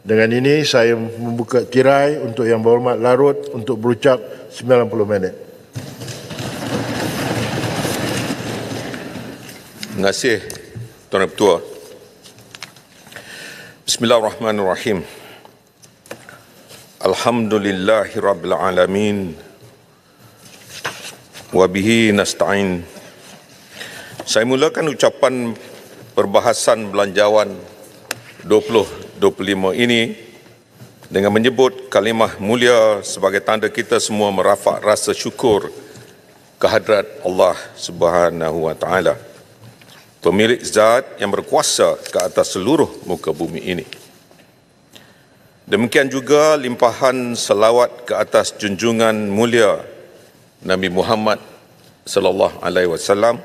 Dengan ini saya membuka tirai untuk Yang Berhormat Larut untuk berucap 90 minit. Terima kasih Tuan Ketua. Bismillahirrahmanirrahim. Alhamdulillahirabbil alamin. Wa bihi nasta'in. Saya mulakan ucapan perbahasan belanjawan 2025 ini dengan menyebut kalimah mulia sebagai tanda kita semua merafak rasa syukur kehadrat Allah Subhanahu wa taala, pemilik zat yang berkuasa ke atas seluruh muka bumi ini. Demikian juga limpahan selawat ke atas junjungan mulia Nabi Muhammad sallallahu alaihi wasallam,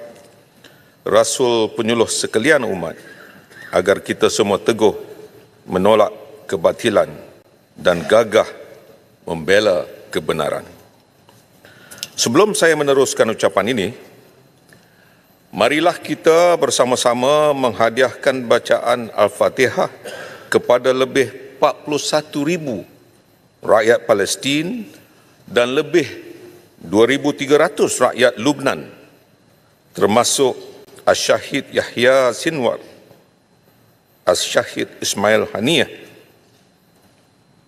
Rasul penyuluh sekalian umat, agar kita semua teguh menolak kebatilan dan gagah membela kebenaran. Sebelum saya meneruskan ucapan ini, marilah kita bersama-sama menghadiahkan bacaan Al-Fatihah kepada lebih 41,000 rakyat Palestin dan lebih 2,300 rakyat Lubnan, termasuk As-Syahid Yahya Sinwar, As-Syahid Ismail Haniyah,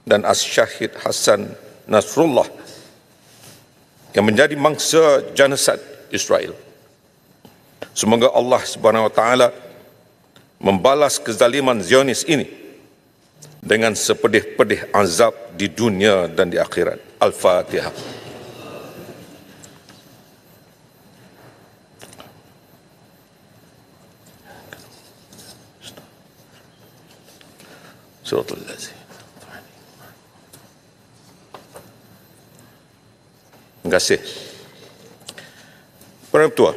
dan As-Syahid Hassan Nasrullah yang menjadi mangsa genosid Israel. Semoga Allah Subhanahu wa taala membalas kezaliman Zionis ini dengan sepedih-pedih azab di dunia dan di akhirat. Al-Fatihah. Suratul Lazim. Terima kasih. Para Ketua,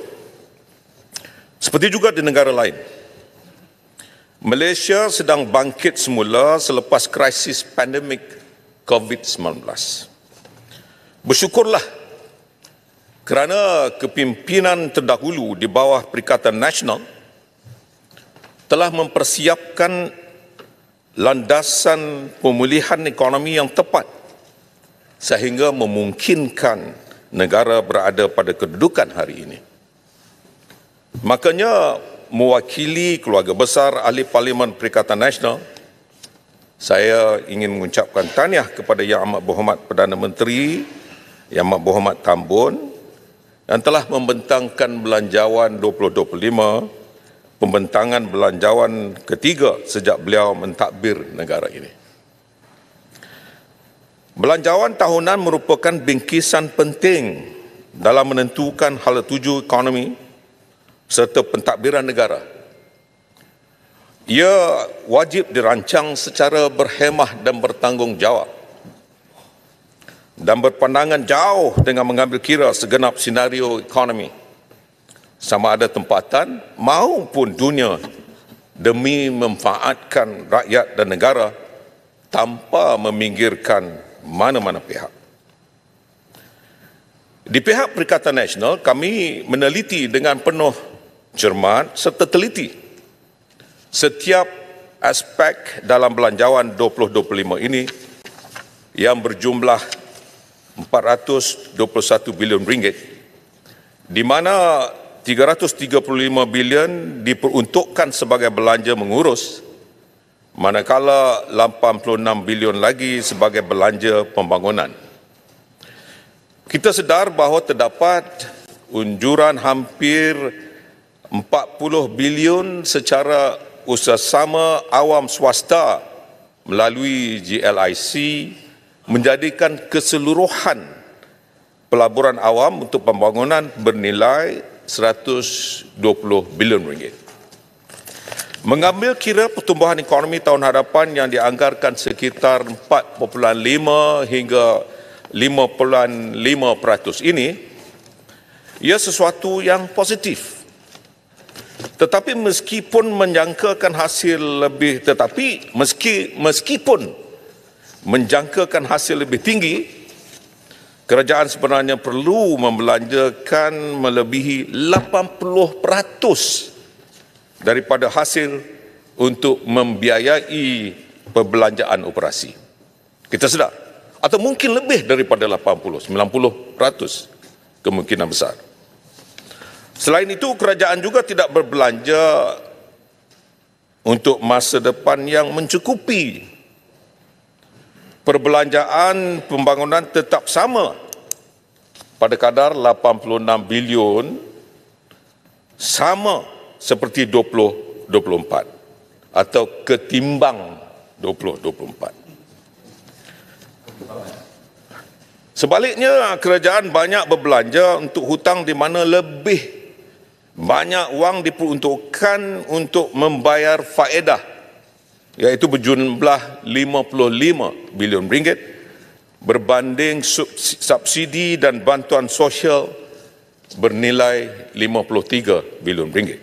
seperti juga di negara lain, Malaysia sedang bangkit semula selepas krisis pandemik COVID-19. Bersyukurlah kerana kepimpinan terdahulu di bawah Perikatan Nasional telah mempersiapkan landasan pemulihan ekonomi yang tepat sehingga memungkinkan negara berada pada kedudukan hari ini. Makanya, mewakili keluarga besar ahli Parlimen Perikatan Nasional, saya ingin mengucapkan tahniah kepada Yang Amat Berhormat Perdana Menteri, Yang Amat Berhormat Tambun, yang telah membentangkan belanjawan 2025, pembentangan belanjawan ketiga sejak beliau mentadbir negara ini. Belanjawan tahunan merupakan bingkisan penting dalam menentukan hala tuju ekonomi serta pentadbiran negara. Ia wajib dirancang secara berhemah dan bertanggungjawab dan berpandangan jauh dengan mengambil kira segenap senario ekonomi, sama ada tempatan maupun dunia, demi memanfaatkan rakyat dan negara tanpa meminggirkan mana-mana pihak. Di pihak Perikatan Nasional, kami meneliti dengan penuh cermat serta teliti setiap aspek dalam belanjawan 2025 ini yang berjumlah 421 bilion ringgit, di mana 335 bilion diperuntukkan sebagai belanja mengurus, manakala 86 bilion lagi sebagai belanja pembangunan. Kita sedar bahawa terdapat unjuran hampir 40 bilion secara usahamama awam swasta melalui GLIC, menjadikan keseluruhan pelaburan awam untuk pembangunan bernilai 120 bilion ringgit. Mengambil kira pertumbuhan ekonomi tahun hadapan yang dianggarkan sekitar 4.5 hingga 5.5% ini, ia sesuatu yang positif. Tetapi meskipun menjangkakan hasil lebih tinggi, kerajaan sebenarnya perlu membelanjakan melebihi 80% daripada hasil untuk membiayai perbelanjaan operasi. Kita sedar. Atau mungkin lebih daripada 80, 90% kemungkinan besar. Selain itu, kerajaan juga tidak berbelanja untuk masa depan yang mencukupi. Perbelanjaan pembangunan tetap sama pada kadar 86 bilion, sama seperti 2024 atau ketimbang 2024. Sebaliknya, kerajaan banyak berbelanja untuk hutang di mana lebih banyak wang diperuntukkan untuk membayar faedah, iaitu berjumlah 55 bilion ringgit berbanding subsidi dan bantuan sosial bernilai 53 bilion ringgit.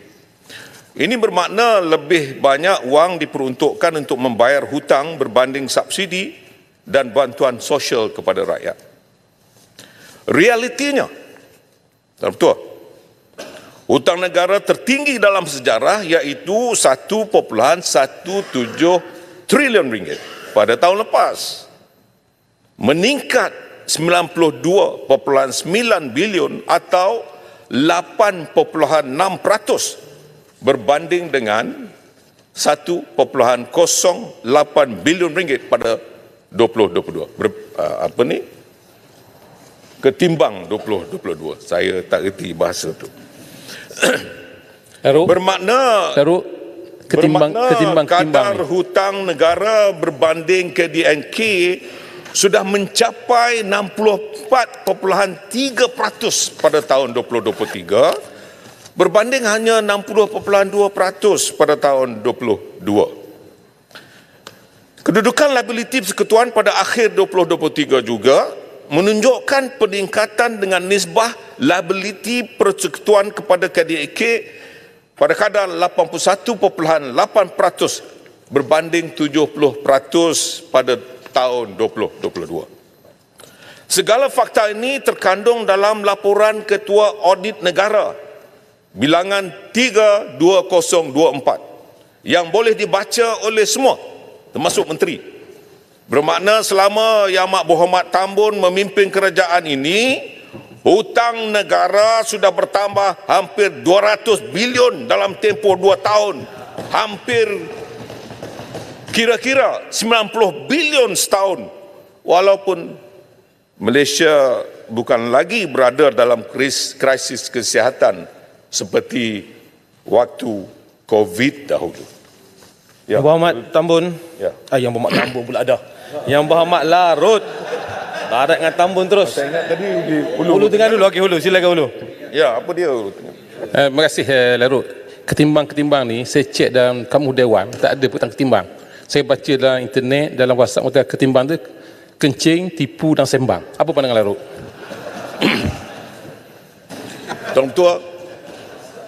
Ini bermakna lebih banyak wang diperuntukkan untuk membayar hutang berbanding subsidi dan bantuan sosial kepada rakyat. Realitinya, betul, hutang negara tertinggi dalam sejarah iaitu 1.17 trilion ringgit pada tahun lepas, meningkat 92.9 bilion atau 8.6% berbanding dengan 1.08 bilion ringgit pada 2022. Ketimbang 2022. Saya tak erti bahasa tu. Bermakna kadar hutang negara berbanding KDNK sudah mencapai 64.3% pada tahun 2023 berbanding hanya 60.2% pada tahun 2022. Kedudukan liabiliti persekutuan pada akhir 2023 juga menunjukkan peningkatan dengan nisbah liabiliti persekutuan kepada KDNK pada kadar 81.8% berbanding 70% pada tahun 2022. Segala fakta ini terkandung dalam laporan Ketua Audit Negara bilangan 3/2024 yang boleh dibaca oleh semua termasuk menteri. Bermakna selama Yang Amat Berhormat Tambun memimpin kerajaan ini, hutang negara sudah bertambah hampir 200 bilion dalam tempoh 2 tahun. Hampir kira-kira 90 bilion setahun. Walaupun Malaysia bukan lagi berada dalam krisis kesihatan seperti waktu COVID dahulu. Yang Berhormat Tambun. Ya. Yang Berhormat Tambun pula ada. Yang Berhormat Larut. Barat dengan Tambun terus. Saya ingat tadi di Hulu tengah dulu. Okey, Hulu. Silakan Hulu. Ya, apa dia Hulu tengah? Terima kasih Larut. Ketimbang-ketimbang ni saya cek dalam Kamus Dewan, tak ada petang ketimbang. Saya baca dalam internet, dalam WhatsApp, ketimbang tu kencing, tipu dan sembang. Apa pandangan Larut? Tuan Ketua,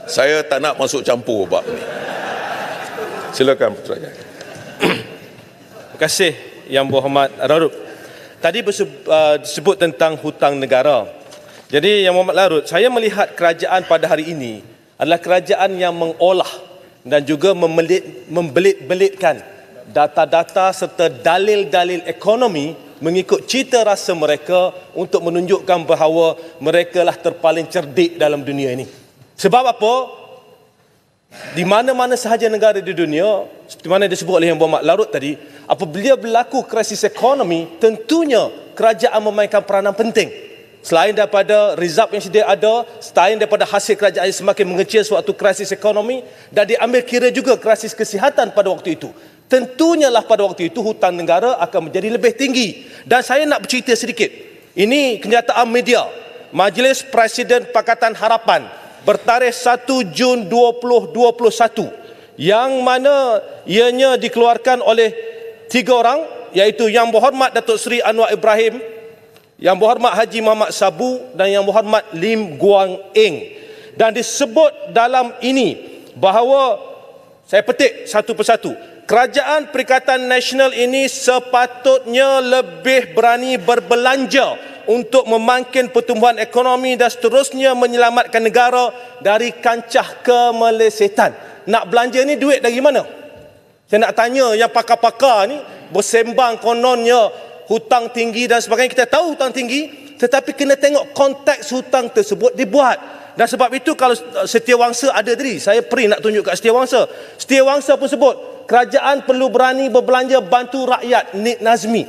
saya tak nak masuk campur bab ni. Silakan Putrajaya. Terima kasih Yang Berhormat Larut. Tadi disebut tentang hutang negara. Jadi Yang Berhormat Larut, saya melihat kerajaan pada hari ini adalah kerajaan yang mengolah dan juga membelit-belitkan data-data serta dalil-dalil ekonomi mengikut cita rasa mereka untuk menunjukkan bahawa mereka lah terpaling cerdik dalam dunia ini. Sebab apa? Di mana-mana sahaja negara di dunia, seperti mana disebut oleh Yang Berhormat Larut tadi, apabila berlaku krisis ekonomi, tentunya kerajaan memainkan peranan penting. Selain daripada result yang sedia ada, selain daripada hasil kerajaan yang semakin mengecil sewaktu krisis ekonomi, dan diambil kira juga krisis kesihatan pada waktu itu. Tentunya lah pada waktu itu hutang negara akan menjadi lebih tinggi. Dan saya nak bercerita sedikit. Ini kenyataan media. Majlis Presiden Pakatan Harapan bertarikh 1 Jun 2021 yang mana ianya dikeluarkan oleh 3 orang, iaitu Yang Berhormat Datuk Seri Anwar Ibrahim, Yang Berhormat Haji Muhammad Sabu dan Yang Berhormat Lim Guang Eng. Dan disebut dalam ini bahawa, saya petik satu persatu, Kerajaan Perikatan Nasional ini sepatutnya lebih berani berbelanja untuk memangkin pertumbuhan ekonomi dan seterusnya menyelamatkan negara dari kancah kemelesetan. Nak belanja ni duit dari mana? Saya nak tanya yang pakar-pakar ni bersembang kononnya hutang tinggi dan sebagainya. Kita tahu hutang tinggi, tetapi kena tengok konteks hutang tersebut dibuat. Dan sebab itu kalau Setiawangsa ada tadi, saya pergi nak tunjuk kat Setiawangsa. Setiawangsa pun sebut, kerajaan perlu berani berbelanja bantu rakyat, Nik Nazmi.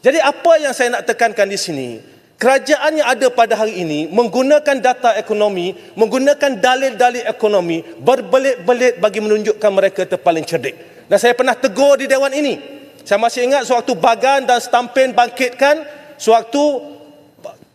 Jadi apa yang saya nak tekankan di sini, kerajaan yang ada pada hari ini menggunakan data ekonomi, menggunakan dalil-dalil ekonomi, berbelit-belit bagi menunjukkan mereka terpaling cerdik. Dan saya pernah tegur di Dewan ini. Saya masih ingat sewaktu Bagan dan Stampen bangkitkan, sewaktu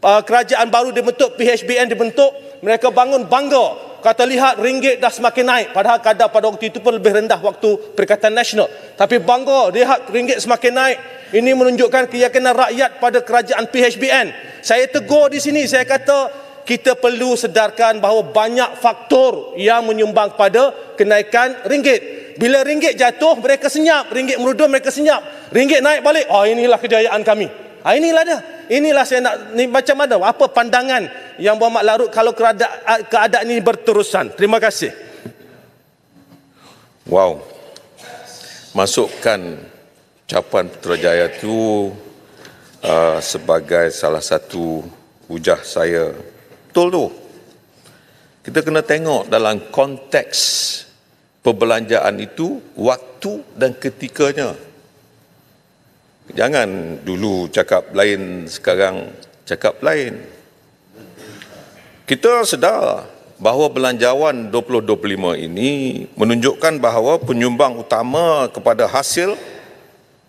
kerajaan baru dibentuk, PHBN dibentuk, mereka bangun bangga. Kata lihat ringgit dah semakin naik, padahal kadar pada waktu itu pun lebih rendah waktu Perikatan Nasional. Tapi bangga lihat ringgit semakin naik. Ini menunjukkan keyakinan rakyat pada kerajaan PHBN. Saya tegur di sini, saya kata kita perlu sedarkan bahawa banyak faktor yang menyumbang pada kenaikan ringgit. Bila ringgit jatuh, mereka senyap. Ringgit merudum, mereka senyap. Ringgit naik balik, inilah kejayaan kami. Inilah dia. Inilah saya nak, ni macam mana? Apa pandangan yang Muhammad Larut kalau keadaan ini berterusan? Terima kasih. Wow. Masukkan ucapan Putrajaya itu sebagai salah satu hujah saya. Betul tu. Kita kena tengok dalam konteks perbelanjaan itu, waktu dan ketikanya. Jangan dulu cakap lain, sekarang cakap lain. Kita sedar bahawa belanjawan 2025 ini menunjukkan bahawa penyumbang utama kepada hasil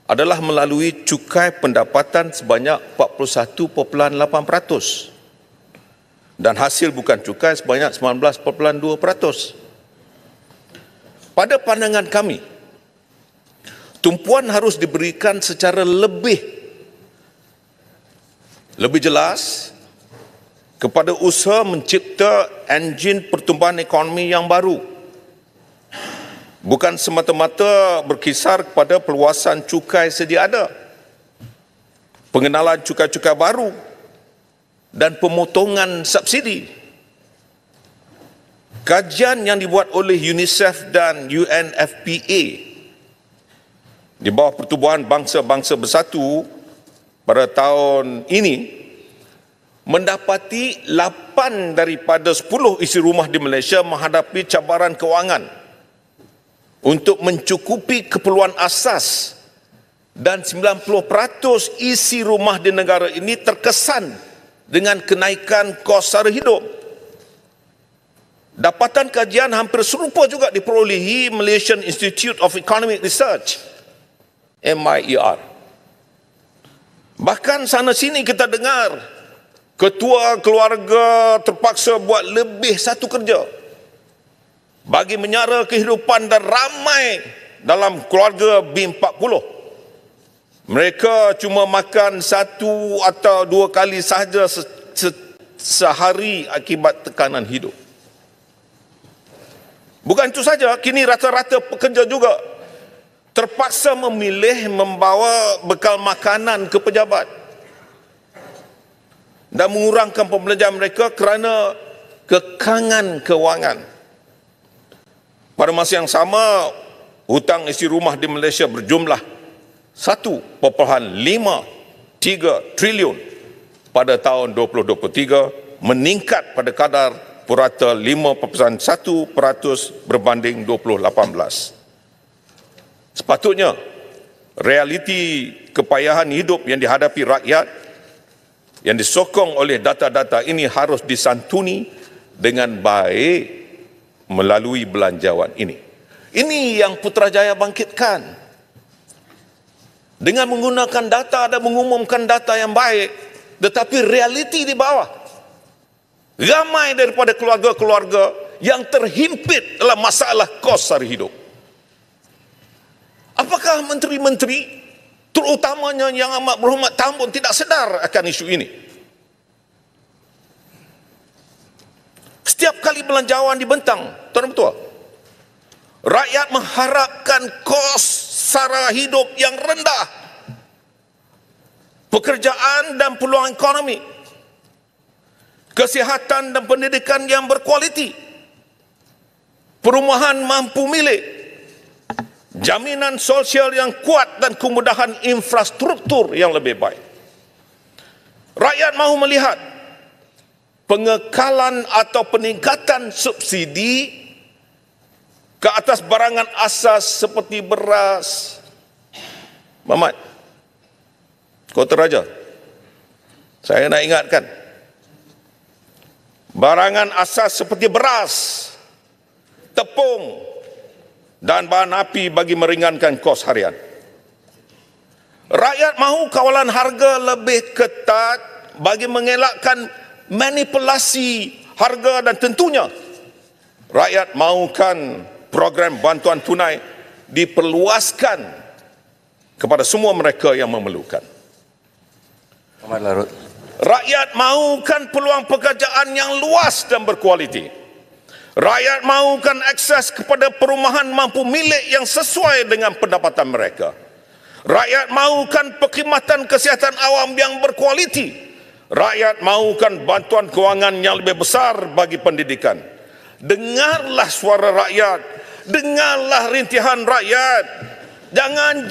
adalah melalui cukai pendapatan sebanyak 41.8%. Dan hasil bukan cukai sebanyak 19.2%. Pada pandangan kami, tumpuan harus diberikan secara lebih jelas kepada usaha mencipta enjin pertumbuhan ekonomi yang baru. Bukan semata-mata berkisar kepada perluasan cukai sedia ada, pengenalan cukai-cukai baru dan pemotongan subsidi. Kajian yang dibuat oleh UNICEF dan UNFPA di bawah Pertubuhan Bangsa-Bangsa Bersatu pada tahun ini mendapati 8 daripada 10 isi rumah di Malaysia menghadapi cabaran kewangan untuk mencukupi keperluan asas, dan 90% isi rumah di negara ini terkesan dengan kenaikan kos sara hidup. Dapatan kajian hampir serupa juga diperolehi Malaysian Institute of Economic Research, MIER. Bahkan sana sini kita dengar ketua keluarga terpaksa buat lebih satu kerja bagi menyara kehidupan dan ramai dalam keluarga B40. Mereka cuma makan 1 atau 2 kali sahaja sehari akibat tekanan hidup. Bukan itu saja, kini rata-rata pekerja juga terpaksa memilih membawa bekal makanan ke pejabat dan mengurangkan pembelanjaan mereka kerana kekangan kewangan. Pada masa yang sama, hutang isi rumah di Malaysia berjumlah 1.53 triliun pada tahun 2023, meningkat pada kadar purata 5.1% berbanding 2018. Sepatutnya, realiti kepayahan hidup yang dihadapi rakyat yang disokong oleh data-data ini harus disantuni dengan baik melalui belanjawan ini. Ini yang Putrajaya bangkitkan. Dengan menggunakan data dan mengumumkan data yang baik, tetapi realiti di bawah, ramai daripada keluarga-keluarga yang terhimpit dalam masalah kos sara hidup. Apakah menteri-menteri, terutamanya yang amat berhormat Tambun, tidak sedar akan isu ini? Setiap kali belanjawan dibentang, Tuan Ketua, rakyat mengharapkan kos sara hidup yang rendah, pekerjaan dan peluang ekonomi, kesihatan dan pendidikan yang berkualiti, perumahan mampu milik, jaminan sosial yang kuat dan kemudahan infrastruktur yang lebih baik. Rakyat mahu melihat pengekalan atau peningkatan subsidi ke atas barangan asas seperti beras. Mamat, Kota Raja, saya nak ingatkan, barangan asas seperti beras, tepung dan bahan api bagi meringankan kos harian. Rakyat mahu kawalan harga lebih ketat bagi mengelakkan manipulasi harga, dan tentunya rakyat mahukan program bantuan tunai diperluaskan kepada semua mereka yang memerlukan. Muhammad Larut. Rakyat mahukan peluang pekerjaan yang luas dan berkualiti. Rakyat mahukan akses kepada perumahan mampu milik yang sesuai dengan pendapatan mereka. Rakyat mahukan perkhidmatan kesihatan awam yang berkualiti. Rakyat mahukan bantuan kewangan yang lebih besar bagi pendidikan. Dengarlah suara rakyat, dengarlah rintihan rakyat. Jangan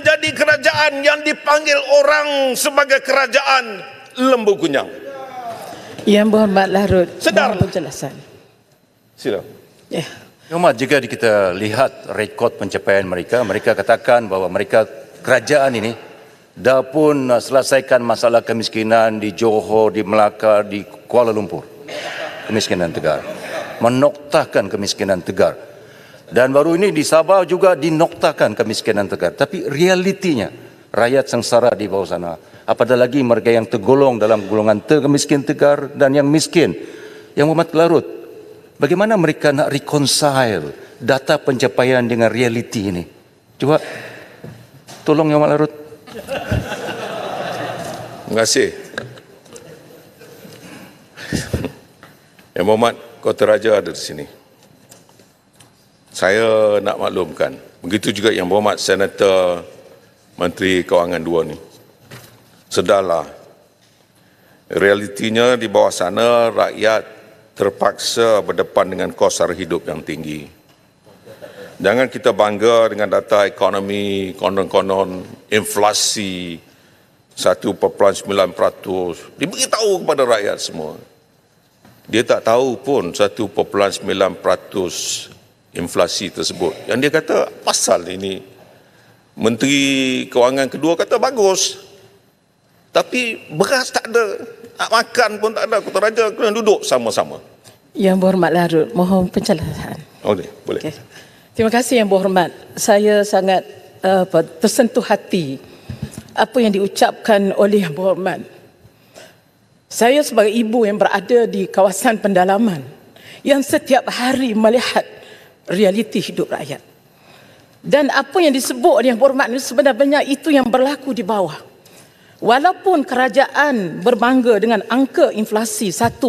jadi kerajaan yang dipanggil orang sebagai kerajaan lembu kunyang. Yang Berhormat Larut, Sedar. mohon penjelasan. Sila. Ya. Yang Hormat, jika kita lihat rekod pencapaian mereka, mereka katakan bahawa mereka kerajaan ini dah pun selesaikan masalah kemiskinan di Johor, di Melaka, di Kuala Lumpur. Kemiskinan tegar. Menoktahkan kemiskinan tegar. Dan baru ini di Sabah juga dinoktakan kemiskinan tegar. Tapi realitinya, rakyat sengsara di bawah sana. Apatah lagi mereka yang tergolong dalam golongan termiskin tegar dan yang miskin. Yang Muhammad Larut, bagaimana mereka nak reconcile data pencapaian dengan realiti ini? Coba tolong Yang Muhammad Larut. Terima kasih. Yang Muhammad, Kota Raja ada di sini. Saya nak maklumkan, begitu juga Yang Berhormat Senator Menteri Kewangan II ni. Sedarlah, realitinya di bawah sana rakyat terpaksa berdepan dengan kos sara hidup yang tinggi. Jangan kita bangga dengan data ekonomi, konon-konon inflasi 1.9%. Diberitahu kepada rakyat semua. Dia tak tahu pun 1.9% inflasi tersebut. Yang dia kata, pasal ini. Menteri Kewangan kedua kata bagus. Tapi beras tak ada. Nak makan pun tak ada. Kota Raja kena duduk sama-sama. Yang Berhormat Larut, mohon penjelasan. Okey, boleh. Okay. Terima kasih Yang Berhormat. Saya sangat tersentuh hati apa yang diucapkan oleh Yang Berhormat. Saya sebagai ibu yang berada di kawasan pendalaman yang setiap hari melihat realiti hidup rakyat. Dan apa yang disebut oleh Yang Berhormat ini sebenarnya itu yang berlaku di bawah. Walaupun kerajaan berbangga dengan angka inflasi 1.9%,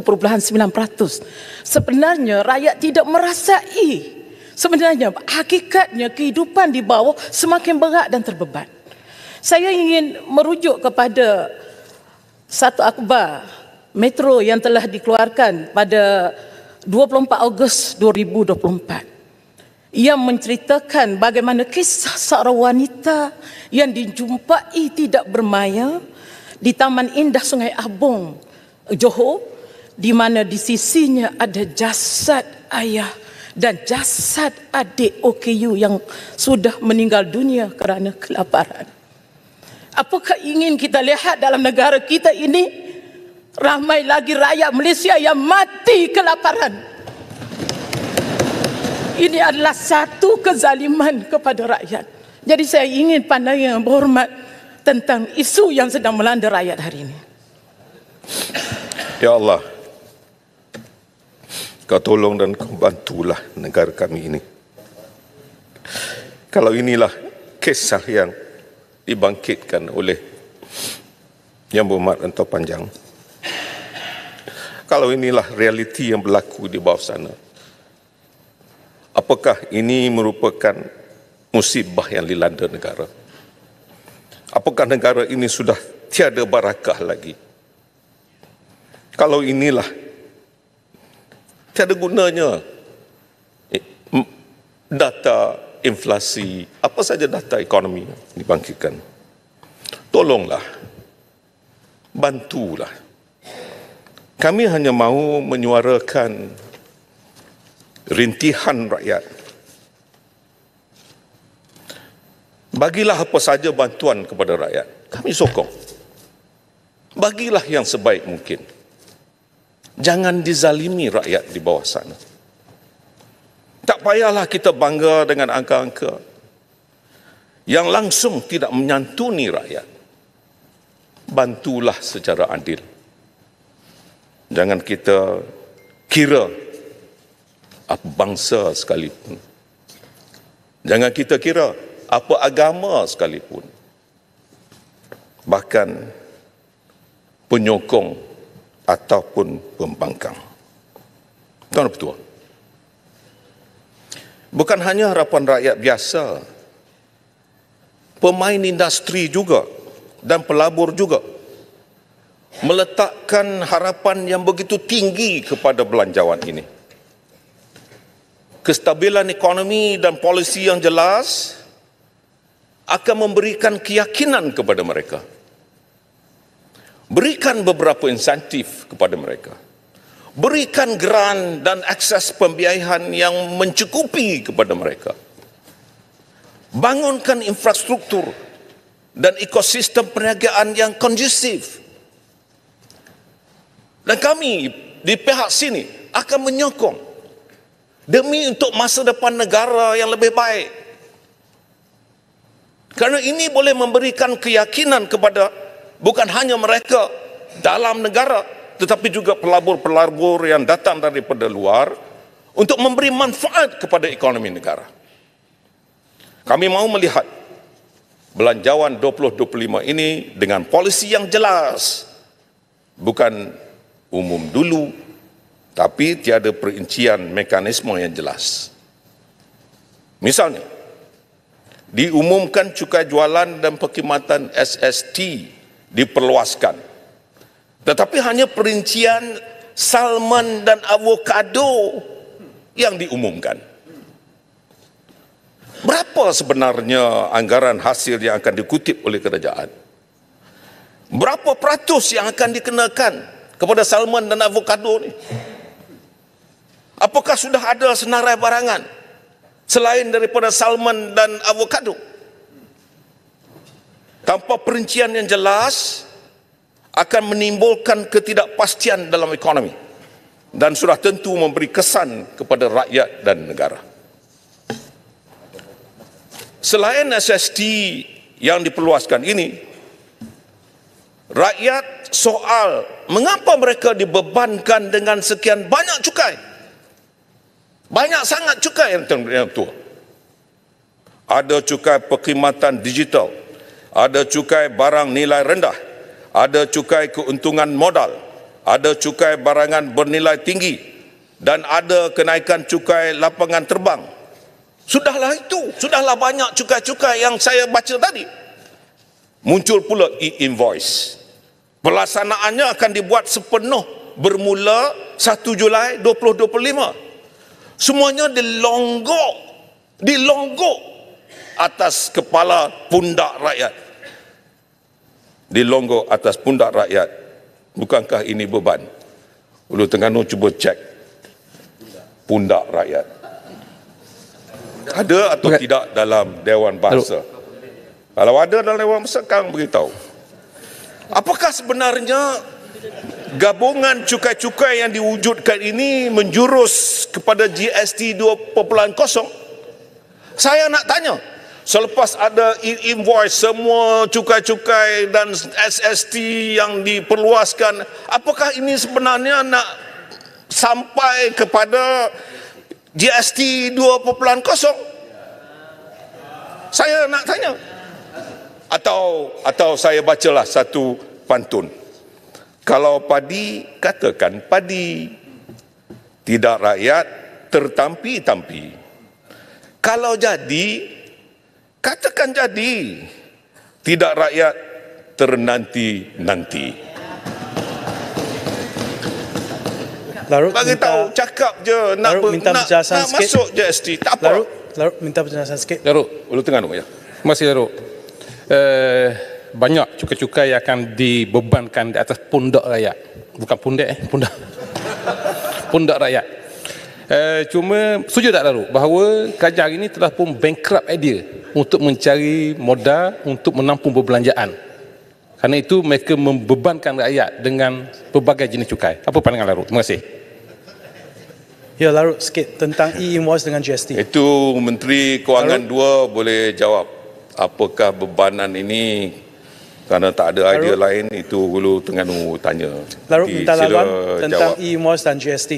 sebenarnya rakyat tidak merasai. Sebenarnya hakikatnya kehidupan di bawah semakin berat dan terbeban. Saya ingin merujuk kepada satu akhbar Metro yang telah dikeluarkan pada 24 Ogos 2024 yang menceritakan bagaimana kisah seorang wanita yang dijumpai tidak bermaya di Taman Indah Sungai Abong, Johor, di mana di sisinya ada jasad ayah dan jasad adik OKU yang sudah meninggal dunia kerana kelaparan. Apakah ingin kita lihat dalam negara kita ini ramai lagi rakyat Malaysia yang mati kelaparan? Ini adalah satu kezaliman kepada rakyat. Jadi saya ingin pandangan Yang Berhormat tentang isu yang sedang melanda rakyat hari ini. Ya Allah, Kau tolong dan Kau bantulah negara kami ini. Kalau inilah kisah yang dibangkitkan oleh Yang Berhormat Dato' Panjang, kalau inilah realiti yang berlaku di bawah sana, apakah ini merupakan musibah yang dilanda negara? Apakah negara ini sudah tiada barakah lagi? Kalau inilah tiada gunanya data inflasi, apa saja data ekonomi dibangkitkan. Tolonglah, bantulah. Kami hanya mahu menyuarakan rintihan rakyat. Bagilah apa saja bantuan kepada rakyat. Kami sokong. Bagilah yang sebaik mungkin. Jangan dizalimi rakyat di bawah sana. Tak payahlah kita bangga dengan angka-angka yang langsung tidak menyantuni rakyat. Bantulah secara adil. Jangan kita kira apa bangsa sekalipun. Jangan kita kira apa agama sekalipun. Bahkan penyokong ataupun pembangkang. Tuan Ketua, bukan hanya harapan rakyat biasa, pemain industri juga dan pelabur juga meletakkan harapan yang begitu tinggi kepada belanjawan ini. Kestabilan ekonomi dan polisi yang jelas akan memberikan keyakinan kepada mereka. Berikan beberapa insentif kepada mereka. Berikan geran dan akses pembiayaan yang mencukupi kepada mereka. Bangunkan infrastruktur dan ekosistem perniagaan yang kondusif. Dan kami di pihak sini akan menyokong demi untuk masa depan negara yang lebih baik. Kerana ini boleh memberikan keyakinan kepada bukan hanya mereka dalam negara, tetapi juga pelabur-pelabur yang datang daripada luar untuk memberi manfaat kepada ekonomi negara. Kami mahu melihat belanjawan 2025 ini dengan polisi yang jelas, bukan umum dulu, tapi tiada perincian mekanisme yang jelas. Misalnya, diumumkan cukai jualan dan perkhidmatan SST diperluaskan, tetapi hanya perincian salmon dan avokado yang diumumkan. Berapa sebenarnya anggaran hasil yang akan dikutip oleh kerajaan? Berapa peratus yang akan dikenakan kepada salmon dan avokado ni? Apakah sudah ada senarai barangan selain daripada salmon dan avokado? Tanpa perincian yang jelas akan menimbulkan ketidakpastian dalam ekonomi dan sudah tentu memberi kesan kepada rakyat dan negara. Selain SST yang diperluaskan ini, rakyat soal mengapa mereka dibebankan dengan sekian banyak cukai. Banyak sangat cukai yang tua. Ada cukai perkhidmatan digital, ada cukai barang nilai rendah, ada cukai keuntungan modal, ada cukai barangan bernilai tinggi, dan ada kenaikan cukai lapangan terbang. Sudahlah itu, sudahlah banyak cukai-cukai yang saya baca tadi. Muncul pula e-invoice. Pelaksanaannya akan dibuat sepenuh bermula 1 Julai 2025. Semuanya dilonggok atas kepala pundak rakyat. Dilonggok atas pundak rakyat. Bukankah ini beban? Ulu Terengganu cuba cek pundak rakyat. Ada atau tidak dalam Dewan Bahasa? Kalau ada dalam Dewan Bahasa, kang beritahu. Apakah sebenarnya gabungan cukai-cukai yang diwujudkan ini menjurus kepada GST 2.0? Saya nak tanya, selepas ada invoice semua cukai-cukai dan SST yang diperluaskan, apakah ini sebenarnya nak sampai kepada GST 2.0? Saya nak tanya. Atau saya bacalah satu pantun. Kalau padi, katakan padi. Tidak rakyat, tertampi-tampi. Kalau jadi, katakan jadi. Tidak rakyat, ternanti-nanti. Larut Bagi tahu, cakap je nak minta masuk GST. Tak apa. Larut minta penjelasan sikit. Larut. Ulu Terengganu ya. Terima kasih Larut. Banyak cukai-cukai yang akan dibebankan di atas pundak rakyat. Bukan pundak. Pundak rakyat. Cuma setuju tak Larut bahawa kerajaan ini telah pun bankrupt idea untuk mencari modal untuk menampung perbelanjaan. Kerana itu mereka membebankan rakyat dengan pelbagai jenis cukai. Apa pandangan Larut? Terima kasih. Ya, Larut sikit tentang e-invoice dengan GST. Itu Menteri Kewangan dua boleh jawab. Apakah bebanan ini kerana tak ada idea lain, itu Hulu Terengganu tanya. Larut Nanti minta sila laluan tentang jawab. e-invoice dan GST.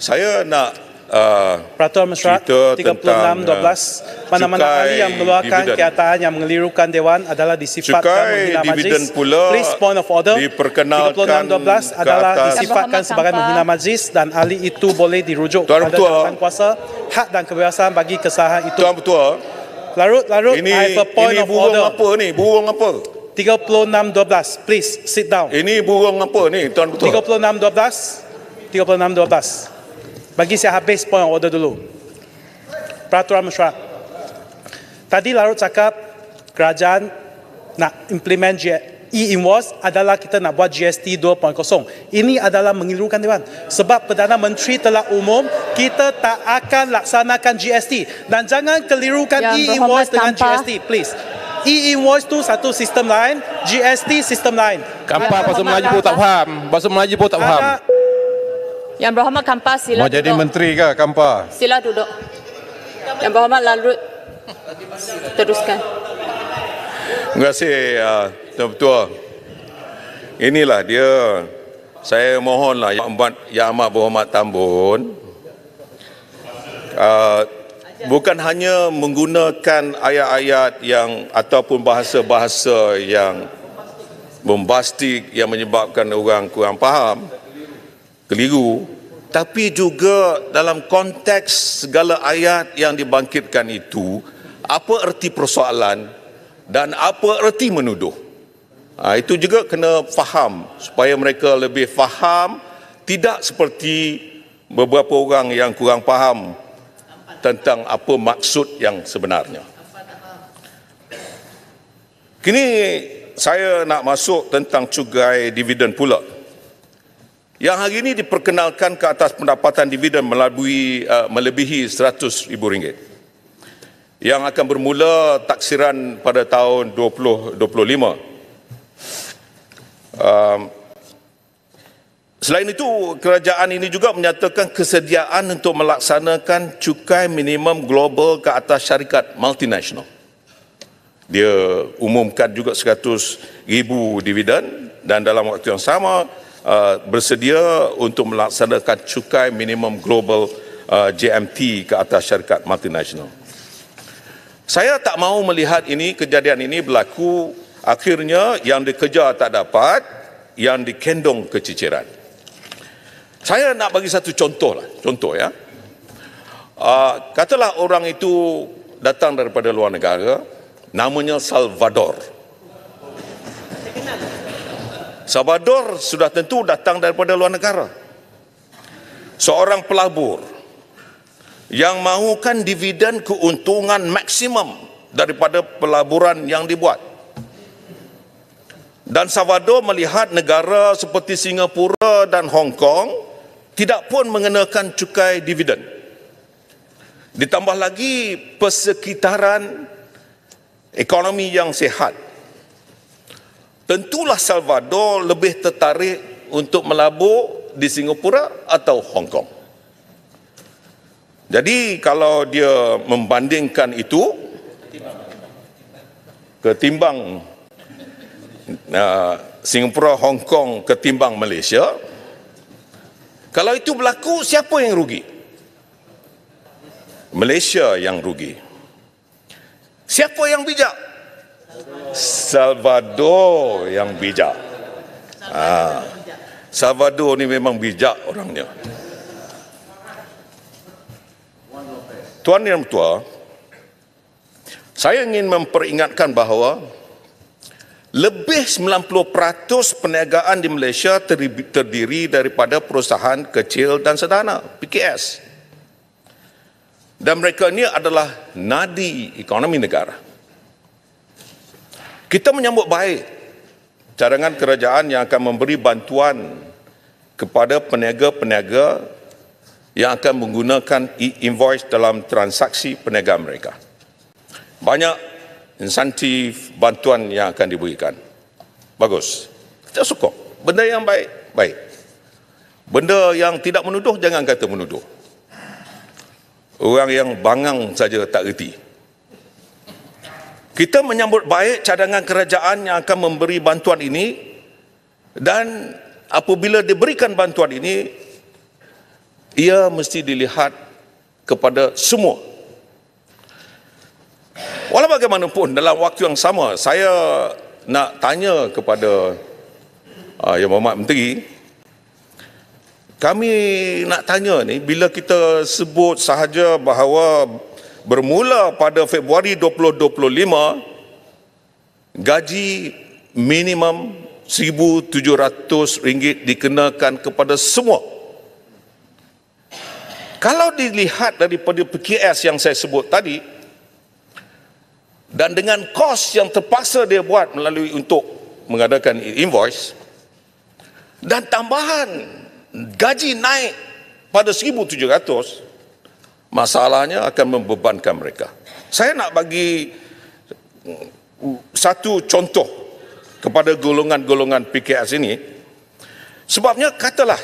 Saya nak Peraturan Mesyuarat cerita tentang 36/12 mana-mana cukai ahli yang mengeluarkan dividen. kenyataan yang mengelirukan Dewan adalah disifatkan Cukai menghina dividen majlis. pula Please, point of order. diperkenalkan 36/12 ke adalah atas. disifatkan sebagai menghina majlis dan ahli itu boleh dirujuk Tuan kepada Ketua. jawatan kuasa, hak dan kebebasan bagi kesalahan itu. Tuan Ketua, Larut, ini I have a point of burung order. apa ni? Burung apa? 36/12. Please sit down. Ini burung apa ni, Tuan Ketua? 36/12. Bagi saya habis point of order dulu. Peraturan Mesyuarat. Tadi Larut cakap kerajaan nak implement e-invoice adalah kita nak buat GST 2.0. Ini adalah mengilukan Dewan. Sebab Perdana Menteri telah umum kita tak akan laksanakan GST. Dan jangan kelirukan Yang e-invoice berhormat dengan tanpa- GST, please. E-invoice tu satu sistem lain, GST sistem lain. Kampar bahasa Melayu pun tak faham. Bahasa Melayu pun tak faham. Ada Yang berhormat Kampar, sila Mau jadi duduk. menteri ke Kampar? Sila duduk. Yang berhormat Larut, teruskan. Terima kasih Tuan Ketua. Inilah dia. Saya mohonlah Yang Amat Berhormat Tambun, bukan hanya menggunakan ayat-ayat yang ataupun bahasa-bahasa yang bombastik yang menyebabkan orang kurang faham, keliru, tapi juga dalam konteks segala ayat yang dibangkitkan itu, apa erti persoalan dan apa erti menuduh. Itu juga kena faham supaya mereka lebih faham, tidak seperti beberapa orang yang kurang faham tentang apa maksud yang sebenarnya. Kini saya nak masuk tentang cukai dividen pula, yang hari ini diperkenalkan ke atas pendapatan dividen melebihi RM100,000, yang akan bermula taksiran pada tahun 2025. Selain itu, kerajaan ini juga menyatakan kesediaan untuk melaksanakan cukai minimum global ke atas syarikat multinasional. Dia umumkan juga 100,000 dividen dan dalam waktu yang sama bersedia untuk melaksanakan cukai minimum global JMT ke atas syarikat multinasional. Saya tak mahu melihat kejadian ini berlaku, akhirnya yang dikejar tak dapat, yang dikendong keciciran. Saya nak bagi satu contoh ya. Katalah orang itu datang daripada luar negara, namanya Salvador. Salvador sudah tentu datang daripada luar negara. Seorang pelabur yang mahukan dividen keuntungan maksimum daripada pelaburan yang dibuat. Dan Salvador melihat negara seperti Singapura dan Hong Kong tidak pun mengenakan cukai dividen. Ditambah lagi persekitaran ekonomi yang sihat. Tentulah Salvador lebih tertarik untuk melabur di Singapura atau Hong Kong. Jadi kalau dia membandingkan itu ketimbang Singapura, Hong Kong ketimbang Malaysia, kalau itu berlaku, siapa yang rugi? Malaysia yang rugi. Siapa yang bijak? Salvador yang bijak. Salvador ni memang bijak orangnya. Tuan Yang Tua, saya ingin memperingatkan bahawa lebih 90% perniagaan di Malaysia terdiri daripada perusahaan kecil dan sederhana, PKS. Dan mereka ini adalah nadi ekonomi negara. Kita menyambut baik cadangan kerajaan yang akan memberi bantuan kepada peniaga-peniaga yang akan menggunakan e-invoice dalam transaksi perniagaan mereka. Banyak insentif bantuan yang akan diberikan. Bagus. Kita sokong. Benda yang baik, baik. Benda yang tidak menuduh, jangan kata menuduh. Orang yang bangang saja tak reti. Kita menyambut baik cadangan kerajaan yang akan memberi bantuan ini, dan apabila diberikan bantuan ini, ia mesti dilihat kepada semua. Walau bagaimanapun, dalam waktu yang sama, saya nak tanya kepada Yang Berhormat Menteri, kami nak tanya ni, bila kita sebut sahaja bahawa bermula pada Februari 2025, gaji minimum RM1,700 dikenakan kepada semua. Kalau dilihat daripada PKS yang saya sebut tadi, dan dengan kos yang terpaksa dia buat melalui untuk mengadakan invoice, dan tambahan gaji naik pada 1,700, masalahnya akan membebankan mereka. Saya nak bagi satu contoh kepada golongan-golongan PKS ini. Sebabnya katalah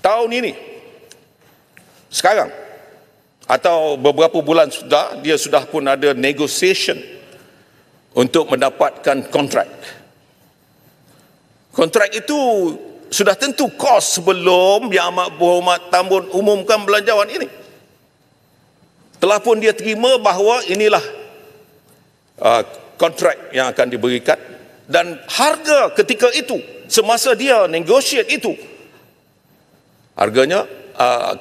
tahun ini, sekarang atau beberapa bulan sudah, dia sudah pun ada negotiation untuk mendapatkan kontrak. Kontrak itu sudah tentu kos sebelum Yang Amat Berhormat Tan Bun umumkan belanjawan ini. Telah pun dia terima bahawa inilah kontrak yang akan diberikan, dan harga ketika itu, semasa dia negotiate itu, harganya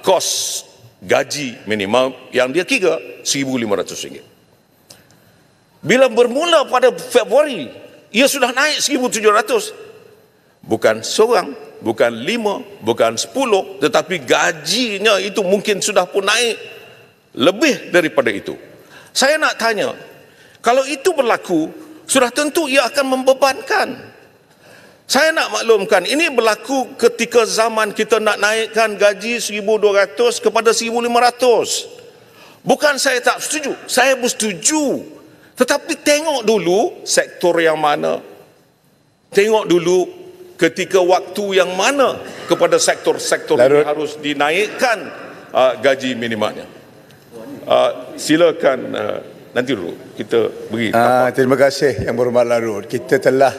kos gaji minimum yang dia kira RM1,500. Bila bermula pada Februari, ia sudah naik RM1,700. Bukan seorang, bukan 5, bukan 10, tetapi gajinya itu mungkin sudah pun naik lebih daripada itu. Saya nak tanya, kalau itu berlaku, sudah tentu ia akan membebankan. Saya nak maklumkan, ini berlaku ketika zaman kita nak naikkan gaji 1,200 kepada 1,500. Bukan saya tak setuju, saya bersetuju. Tetapi tengok dulu sektor yang mana. Tengok dulu ketika waktu yang mana kepada sektor-sektor ini harus dinaikkan gaji minimalnya. Silakan nanti dulu kita beri. Terima kasih Yang Berhormat Larut. Kita telah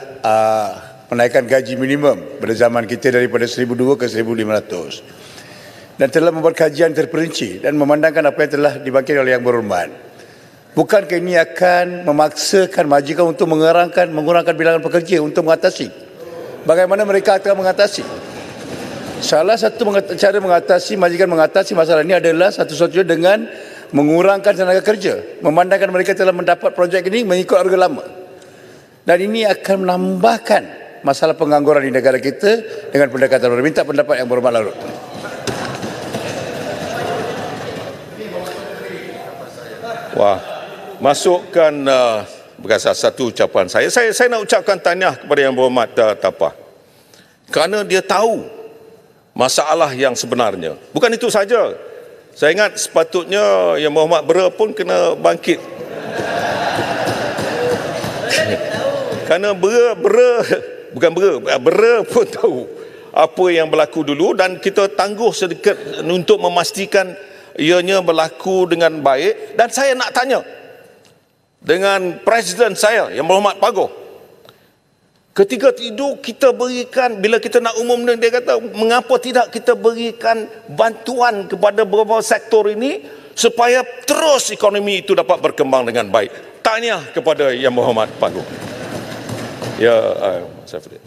menaikkan gaji minimum pada zaman kita daripada 1,200 ke 1,500, dan telah membuat kajian terperinci dan memandangkan apa yang telah dibangkitkan oleh Yang Berhormat. Bukankah ini akan memaksakan majikan untuk mengurangkan bilangan pekerja untuk mengatasi? Bagaimana mereka akan mengatasi? Salah satu cara majikan mengatasi masalah ini adalah satu-satunya dengan mengurangkan tenaga kerja, memandangkan mereka telah mendapat projek ini mengikut harga lama. Dan ini akan menambahkan masalah pengangguran di negara kita dengan pendekatan baru. Minta pendapat Yang Berhormat Larut. Wah, masukkan berkasar satu ucapan saya. Saya nak ucapkan tahniah kepada Yang Berhormat Tapah, kerana dia tahu masalah yang sebenarnya. Bukan itu saja, saya ingat sepatutnya Yang Berhormat Bera pun kena bangkit. Kerana Bera pun tahu apa yang berlaku dulu, dan kita tangguh sedikit untuk memastikan ianya berlaku dengan baik. Dan saya nak tanya dengan Presiden saya, Yang Berhormat Pagoh, ketika itu kita berikan, bila kita nak umum, dia kata mengapa tidak kita berikan bantuan kepada beberapa sektor ini supaya terus ekonomi itu dapat berkembang dengan baik. Tahniah kepada Yang Berhormat Pagoh. Ya, Saifuddin.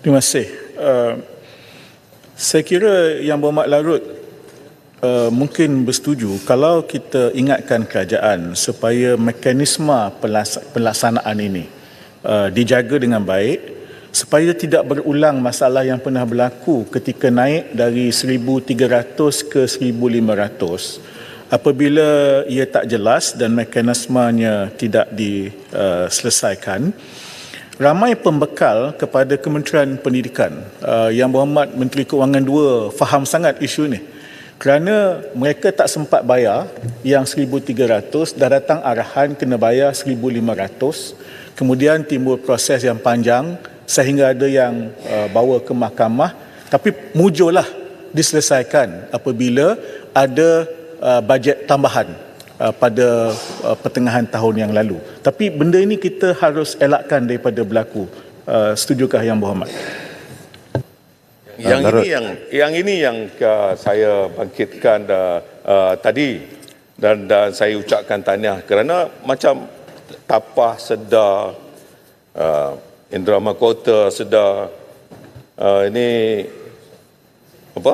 Terima kasih. Saya kira Yang Berhormat Larut mungkin bersetuju kalau kita ingatkan kerajaan supaya mekanisme pelaksanaan ini dijaga dengan baik, supaya tidak berulang masalah yang pernah berlaku ketika naik dari 1,300 ke 1,500 apabila ia tak jelas dan mekanismenya tidak diselesaikan. Ramai pembekal kepada Kementerian Pendidikan. Yang Berhormat Menteri Kewangan II faham sangat isu ini. Kerana mereka tak sempat bayar yang 1,300, dah datang arahan kena bayar 1,500. Kemudian timbul proses yang panjang sehingga ada yang bawa ke mahkamah. Tapi mujurlah diselesaikan apabila ada bajet tambahan pada pertengahan tahun yang lalu. Tapi benda ini kita harus elakkan daripada berlaku. Setujukah Yang Berhormat? Yang ini yang saya bangkitkan tadi dan saya ucapkan tahniah kerana macam Tapah sedar, Indra Mahkota sedar, ini apa?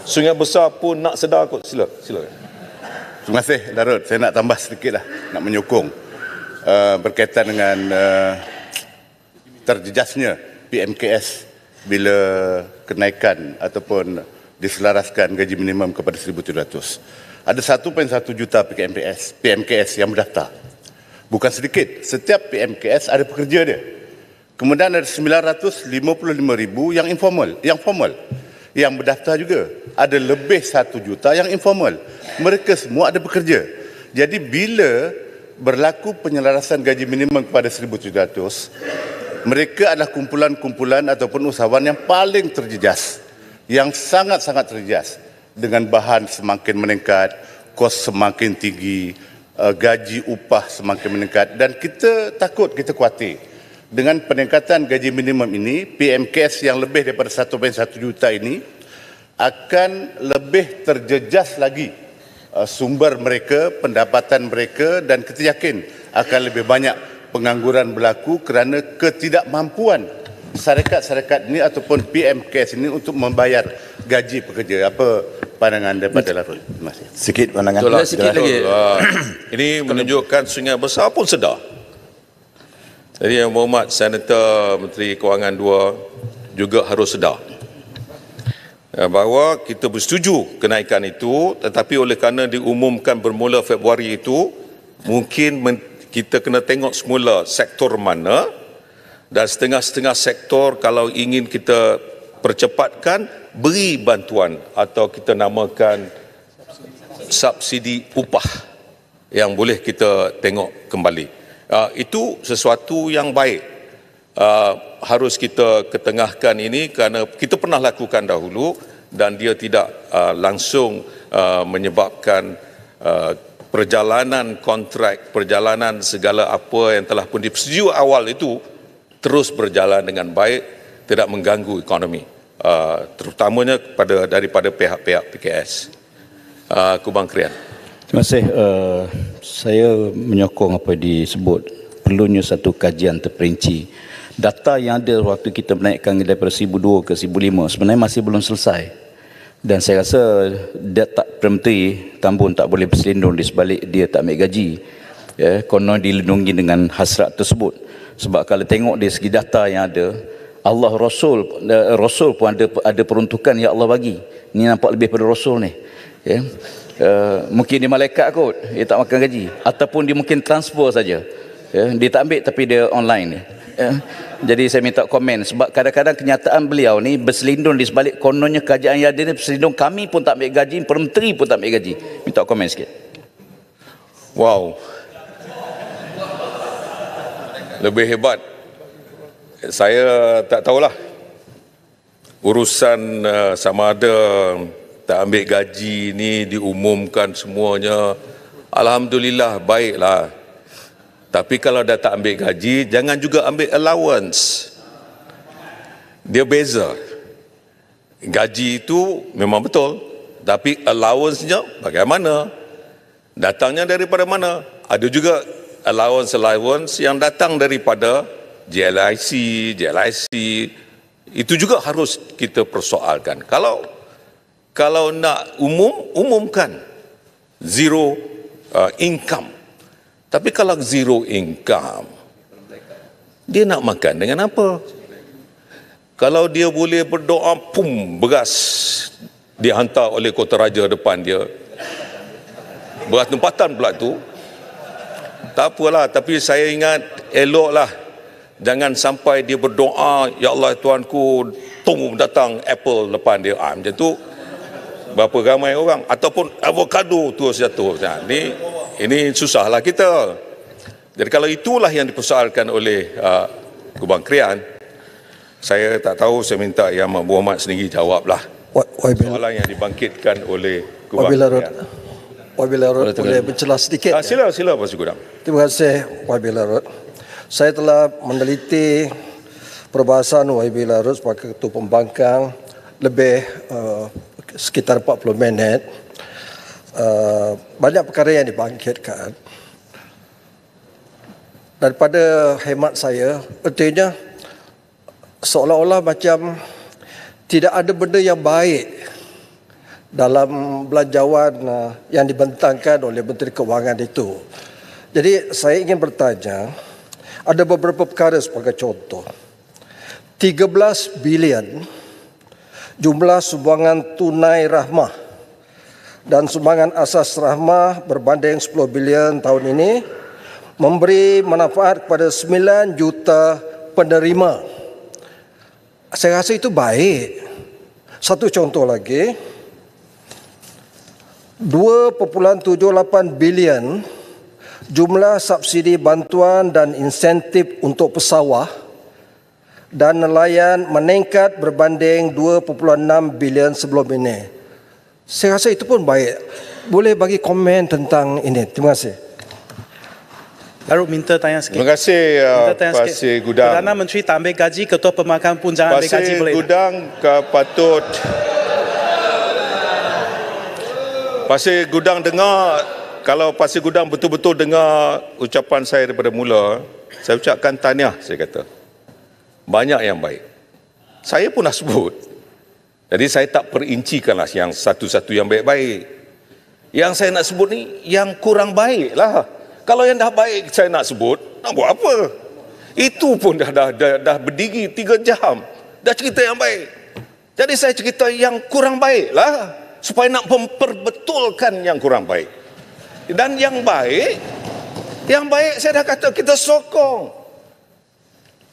Sungai Besar pun nak sedar kot. Silakan. Terima kasih Larut. Saya nak tambah sedikit lah, nak menyokong berkaitan dengan terjejasnya PMKS bila kenaikan ataupun diselaraskan gaji minimum kepada 1,700. Ada 1.1 juta PMKS yang berdaftar. Bukan sedikit, setiap PMKS ada pekerja dia. Kemudian ada 955,000 yang informal, yang formal. Yang berdaftar juga. Ada lebih 1 juta yang informal. Mereka semua ada bekerja. Jadi bila berlaku penyelarasan gaji minimum kepada 1,700, mereka adalah kumpulan-kumpulan ataupun usahawan yang paling terjejas. Yang sangat-sangat terjejas. Dengan bahan semakin meningkat, kos semakin tinggi, gaji upah semakin meningkat. Dan kita takut, kita khawatir. Dengan peningkatan gaji minimum ini, PMKS yang lebih daripada 1.1 juta ini akan lebih terjejas lagi sumber mereka, pendapatan mereka, dan kita yakin akan lebih banyak pengangguran berlaku kerana ketidakmampuan syarikat-syarikat ini ataupun PMKS ini untuk membayar gaji pekerja. Apa pandangan daripada Larut? Terima kasih. Sikit pandangan. Sikit lagi. Ini menunjukkan Sungai Besar pun sedar. Jadi Yang Berhormat Senator Menteri Kewangan II juga harus sedar bahawa kita bersetuju kenaikan itu, tetapi oleh kerana diumumkan bermula Februari itu, mungkin kita kena tengok semula sektor mana, dan setengah-setengah sektor kalau ingin kita percepatkan, beri bantuan atau kita namakan subsidi upah yang boleh kita tengok kembali. Itu sesuatu yang baik. Harus kita ketengahkan ini kerana kita pernah lakukan dahulu dan dia tidak langsung menyebabkan perjalanan kontrak, perjalanan segala apa yang telah pun dipersetujui awal itu terus berjalan dengan baik, tidak mengganggu ekonomi, terutamanya daripada pihak-pihak PKS. Kubang Krian. Terima kasih. Saya menyokong apa disebut perlunya satu kajian terperinci. Data yang ada waktu kita menaikkan daripada 1,200 ke 1,500 sebenarnya masih belum selesai. Dan saya rasa Menteri Tambun tak boleh berselindung di sebalik dia tak ambil gaji. Konon dilindungi dengan hasrat tersebut. Sebab kalau tengok dari segi data yang ada, Allah Rasul pun ada peruntukan yang Allah bagi. Ini nampak lebih pada Rasul ni. Mungkin dia malaikat kot, dia tak makan gaji, ataupun dia mungkin transfer saja, dia tak ambil tapi dia online. Jadi saya minta komen sebab kadang-kadang kenyataan beliau ni berselindung di sebalik kononnya kerajaan yang ada ni berselindung, kami pun tak ambil gaji, Menteri pun tak ambil gaji. Minta komen sikit. Wow, lebih hebat. Saya tak tahulah urusan sama ada tak ambil gaji ni diumumkan semuanya. Alhamdulillah, baiklah. Tapi kalau dah tak ambil gaji, jangan juga ambil allowance. Dia beza. Gaji itu memang betul, tapi allowance-nya bagaimana? Datangnya daripada mana? Ada juga allowance yang datang daripada JLIC. Itu juga harus kita persoalkan. Kalau nak umumkan zero income. Tapi kalau zero income, Dia nak makan dengan apa? Kalau dia boleh berdoa, pum, beras dihantar oleh kota raja depan dia. Beras tempatan pula tu. Tak apalah, tapi saya ingat eloklah jangan sampai dia berdoa, ya Allah Tuanku, tunggu datang apple depan dia. Macam tu berapa ramai orang, ataupun avocado terus jatuh. Ini susahlah kita. Jadi kalau itulah yang dipersoalkan oleh Kubang Krian, saya tak tahu, saya minta Yang Amat Berhormat sendiri jawablah soalan yang dibangkitkan oleh Kubang Krian. YB Larut boleh bercelah sedikit. Sila Pak Sugudang. Terima kasih YB Larut. Saya telah meneliti perbahasan YB Larut sebagai Ketua Pembangkang lebih sekitar 40 minit. Banyak perkara yang dibangkitkan. Daripada hemat saya, artinya seolah-olah macam tidak ada benda yang baik dalam belanjawan yang dibentangkan oleh Menteri Kewangan itu. Jadi saya ingin bertanya, ada beberapa perkara sebagai contoh. 13 bilion jumlah sumbangan tunai rahmah dan sumbangan asas rahmah berbanding 10 bilion tahun ini memberi manfaat kepada 9 juta penerima. Saya rasa itu baik. Satu contoh lagi, 2.78 bilion jumlah subsidi bantuan dan insentif untuk pesawah dan nelayan meningkat berbanding 2.6 bilion sebelum ini. Saya rasa itu pun baik. Boleh bagi komen tentang ini. Terima kasih. Larut minta tanya sikit. Terima kasih Pasir Gudang. Perdana Menteri tak ambil gaji, Ketua Pembangkang pun jangan ambil gaji, boleh? Pasir Gudang patut Pasir Gudang dengar, kalau Pasir Gudang betul-betul dengar ucapan saya daripada mula, saya ucapkan tahniah, saya kata. Banyak yang baik. Saya pun dah sebut. Jadi saya tak perincikanlah yang satu-satu yang baik-baik. Yang saya nak sebut ni, yang kurang baik lah. Kalau yang dah baik saya nak sebut, nak buat apa? Itu pun dah berdiri 3 jam. Dah cerita yang baik. Jadi saya cerita yang kurang baik lah, supaya nak memperbetulkan yang kurang baik. Dan yang baik saya dah kata kita sokong.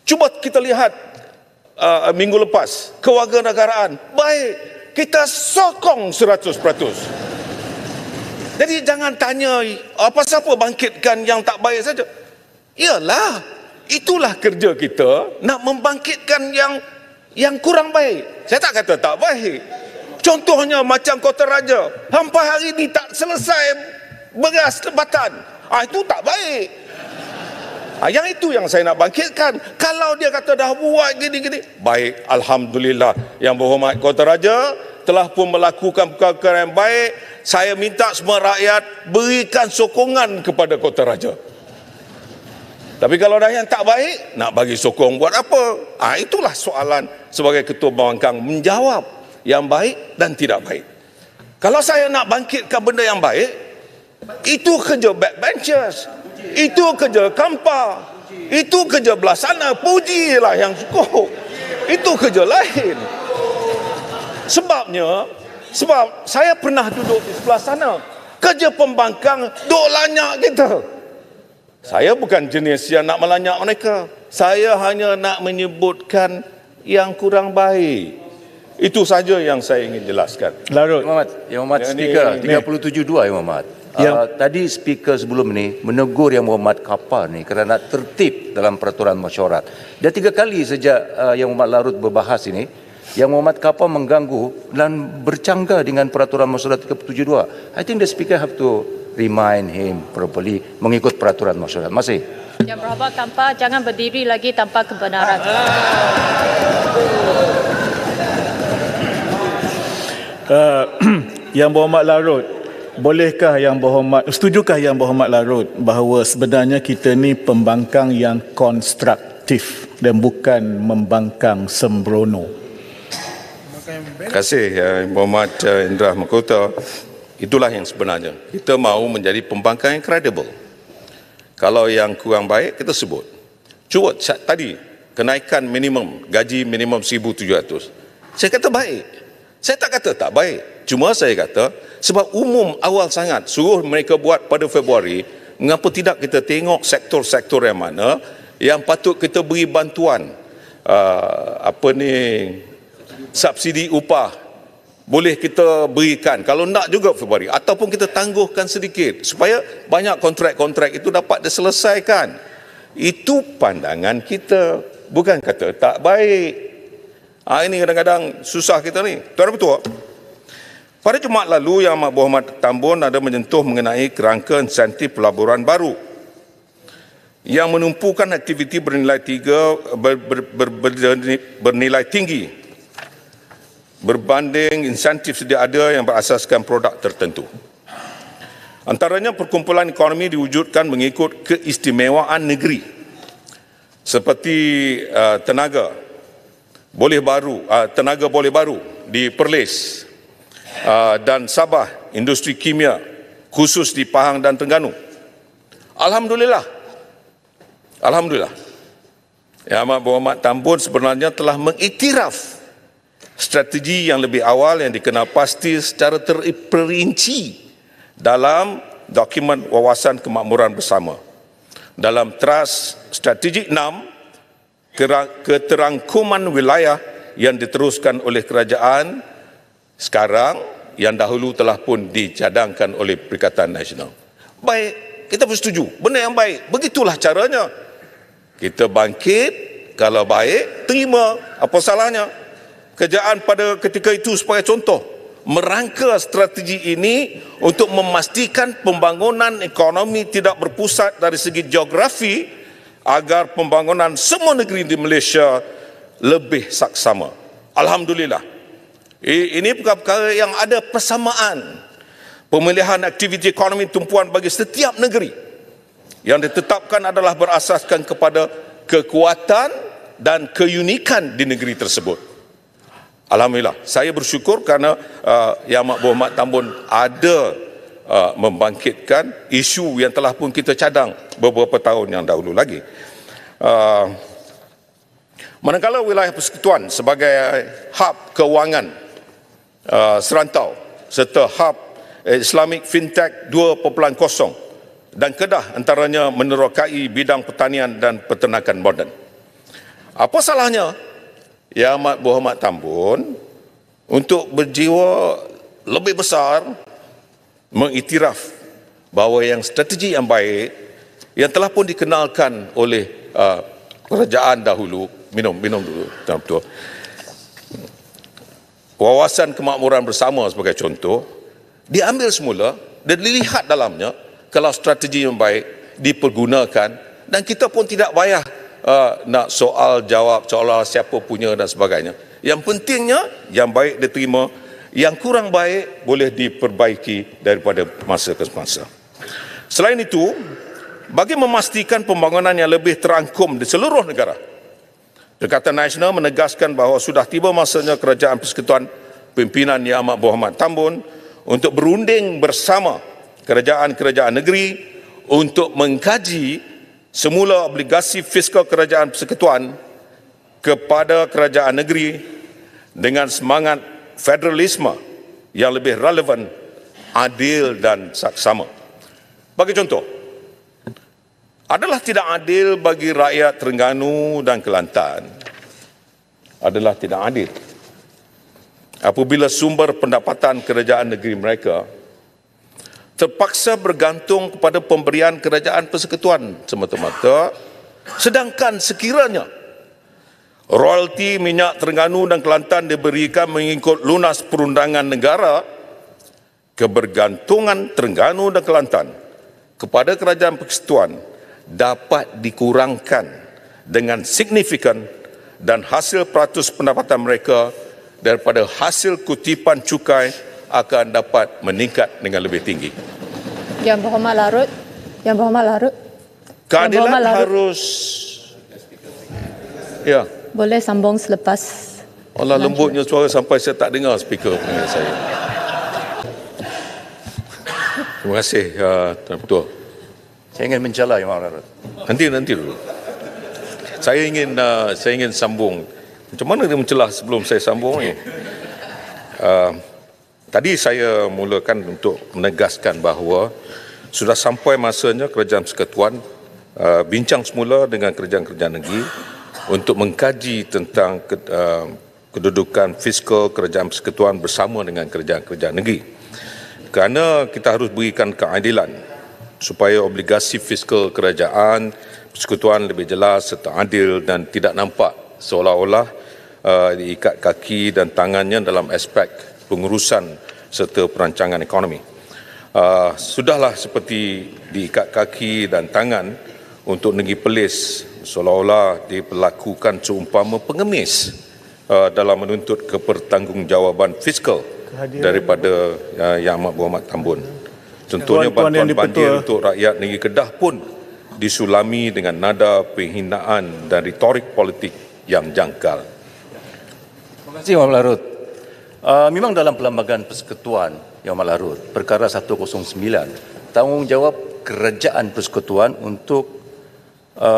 Cuba kita lihat minggu lepas, kewarganegaraan, baik. Kita sokong 100%. Jadi jangan tanya apa siapa bangkitkan yang tak baik saja. Iyalah, itulah kerja kita, nak membangkitkan yang kurang baik. Saya tak kata tak baik. Contohnya macam Kota Raja, sampai hari ini tak selesai beras tempatan. Itu tak baik. Yang itu yang saya nak bangkitkan. Kalau dia kata dah buat gini-gini, baik, alhamdulillah. Yang Berhormat Kota Raja telah pun melakukan perkara yang baik. Saya minta semua rakyat berikan sokongan kepada Kota Raja. Tapi kalau dah yang tak baik, nak bagi sokong buat apa? Itulah soalan sebagai Ketua Pembangkang, menjawab yang baik dan tidak baik. Kalau saya nak bangkitkan benda yang baik, itu kerja backbenchers, itu kerja Kampa, itu kerja belah sana, pujilah yang cukup. Itu kerja lain. Sebab saya pernah duduk di sebelah sana, kerja pembangkang duk lanyak kita. Saya bukan jenis yang nak melanyak mereka. Saya hanya nak menyebutkan yang kurang baik. Itu saja yang saya ingin jelaskan. Larut. Yang Hormat Speaker, 37.2 Yang Hormat. Tadi Speaker sebelum ni menegur Yang Berhormat Kappa ni kerana tertib dalam peraturan mesyuarat. Dah 3 kali sejak Yang Hormat Larut berbahas ini, Yang Berhormat Kappa mengganggu dan bercanggah dengan peraturan mesyuarat 37.2. I think the Speaker have to remind him properly mengikut peraturan mesyuarat. Masih. Yang Berhormat Kampa jangan berdiri lagi tanpa kebenaran. Yang Berhormat Larut, bolehkah Yang Berhormat, setujukah Yang Berhormat Larut bahawa sebenarnya kita ni pembangkang yang konstruktif dan bukan membangkang sembrono? Terima kasih Yang Berhormat Indra Mahkota. Itulah yang sebenarnya. Kita mahu menjadi pembangkang yang kredibel. Kalau yang kurang baik kita sebut. Cuba tadi kenaikan minimum, gaji minimum 1,700. Saya kata baik. Saya tak kata tak baik. Cuma saya kata sebab umum awal sangat suruh mereka buat pada Februari, mengapa tidak kita tengok sektor-sektor yang mana yang patut kita beri bantuan subsidi upah boleh kita berikan, kalau nak juga Februari, ataupun kita tangguhkan sedikit supaya banyak kontrak-kontrak itu dapat diselesaikan. Itu pandangan kita, bukan kata tak baik. Ini kadang-kadang susah kita ni. Tuan Ketua, pada Jumaat lalu Yang Amat Berhormat Tambun ada menyentuh mengenai kerangka insentif pelaburan baru yang menumpukan aktiviti bernilai bernilai tinggi berbanding insentif sedia ada yang berasaskan produk tertentu. Antaranya perkumpulan ekonomi diwujudkan mengikut keistimewaan negeri seperti tenaga boleh baru di Perlis dan Sabah, industri kimia khusus di Pahang dan Terengganu. Alhamdulillah. Yang Amat Berhormat Tambun sebenarnya telah mengiktiraf strategi yang lebih awal yang dikenal pasti secara terperinci dalam dokumen Wawasan Kemakmuran Bersama. Dalam Teras Strategik 6, keterangkuman wilayah yang diteruskan oleh kerajaan sekarang yang dahulu telah pun dicadangkan oleh Perikatan Nasional. Baik, kita bersetuju. Benda yang baik. Begitulah caranya. Kita bangkit, kalau baik, terima. Apa salahnya? Kerjaan pada ketika itu sebagai contoh, merangka strategi ini untuk memastikan pembangunan ekonomi tidak berpusat dari segi geografi agar pembangunan semua negeri di Malaysia lebih saksama. Alhamdulillah. Ini perkara yang ada persamaan. Pemilihan aktiviti ekonomi tumpuan bagi setiap negeri yang ditetapkan adalah berasaskan kepada kekuatan dan keunikan di negeri tersebut. Alhamdulillah, saya bersyukur kerana Yang Amat Berhormat Tambun ada membangkitkan isu yang telah pun kita cadang beberapa tahun yang dahulu lagi. Manakala wilayah persekutuan sebagai hub kewangan serantau serta hub Islamic Fintech 2.0 dan Kedah antaranya menerokai bidang pertanian dan peternakan moden. Apa salahnya Yang Amat Berhormat Tambun untuk berjiwa lebih besar mengiktiraf bahawa yang strategi yang baik yang telah pun dikenalkan oleh kerajaan dahulu, minum dulu, Tuan Ketua. Wawasan Kemakmuran Bersama sebagai contoh diambil semula dan dilihat dalamnya kalau strategi yang baik dipergunakan dan kita pun tidak payah nak soal jawab seolah siapa punya dan sebagainya. Yang pentingnya yang baik diterima, yang kurang baik boleh diperbaiki daripada masa ke masa. Selain itu, bagi memastikan pembangunan yang lebih terangkum di seluruh negara, Perikatan Nasional menegaskan bahawa sudah tiba masanya Kerajaan Persekutuan pimpinan Yang Amat Berhormat Tambun untuk berunding bersama kerajaan-kerajaan negeri untuk mengkaji semula obligasi fiskal Kerajaan Persekutuan kepada kerajaan negeri dengan semangat federalisme yang lebih relevan, adil dan saksama. Bagi contoh, adalah tidak adil bagi rakyat Terengganu dan Kelantan. Adalah tidak adil apabila sumber pendapatan kerajaan negeri mereka terpaksa bergantung kepada pemberian Kerajaan Persekutuan semata-mata, sedangkan sekiranya royalti minyak Terengganu dan Kelantan diberikan mengikut lunas perundangan negara, kebergantungan Terengganu dan Kelantan kepada Kerajaan Persekutuan dapat dikurangkan dengan signifikan dan hasil peratus pendapatan mereka daripada hasil kutipan cukai akan dapat meningkat dengan lebih tinggi. Yang Berhormat Larut. Keadilan harus. Ya. Boleh sambung selepas. Allah lembutnya suara sampai saya tak dengar speaker panggil saya. Terima kasih Tuan Ketua. Saya ingin mencela Yang Amat Larut. Nanti dulu. Saya ingin sambung. Macam mana dia mencelah sebelum saya sambung ni? Tadi saya mulakan untuk menegaskan bahawa sudah sampai masanya Kerajaan Persekutuan bincang semula dengan kerajaan-kerajaan negeri untuk mengkaji tentang kedudukan fiskal Kerajaan Persekutuan bersama dengan kerajaan-kerajaan negeri. Kerana kita harus berikan keadilan supaya obligasi fiskal Kerajaan Persekutuan lebih jelas serta adil dan tidak nampak seolah-olah diikat kaki dan tangannya dalam aspek pengurusan serta perancangan ekonomi. Sudahlah seperti diikat kaki dan tangan untuk negeri Perlis seolah-olah diperlakukan seumpama pengemis dalam menuntut kepertanggungjawaban fiskal daripada Yang Amat Berhormat Tambun. Contohnya bantuan banjir untuk rakyat negeri Kedah pun disulami dengan nada penghinaan dan retorik politik yang janggal. Terima kasih, Yang Amat Larut. Memang dalam Perlembagaan Persekutuan, Yang Amat Larut, perkara 109, tanggungjawab Kerajaan Persekutuan untuk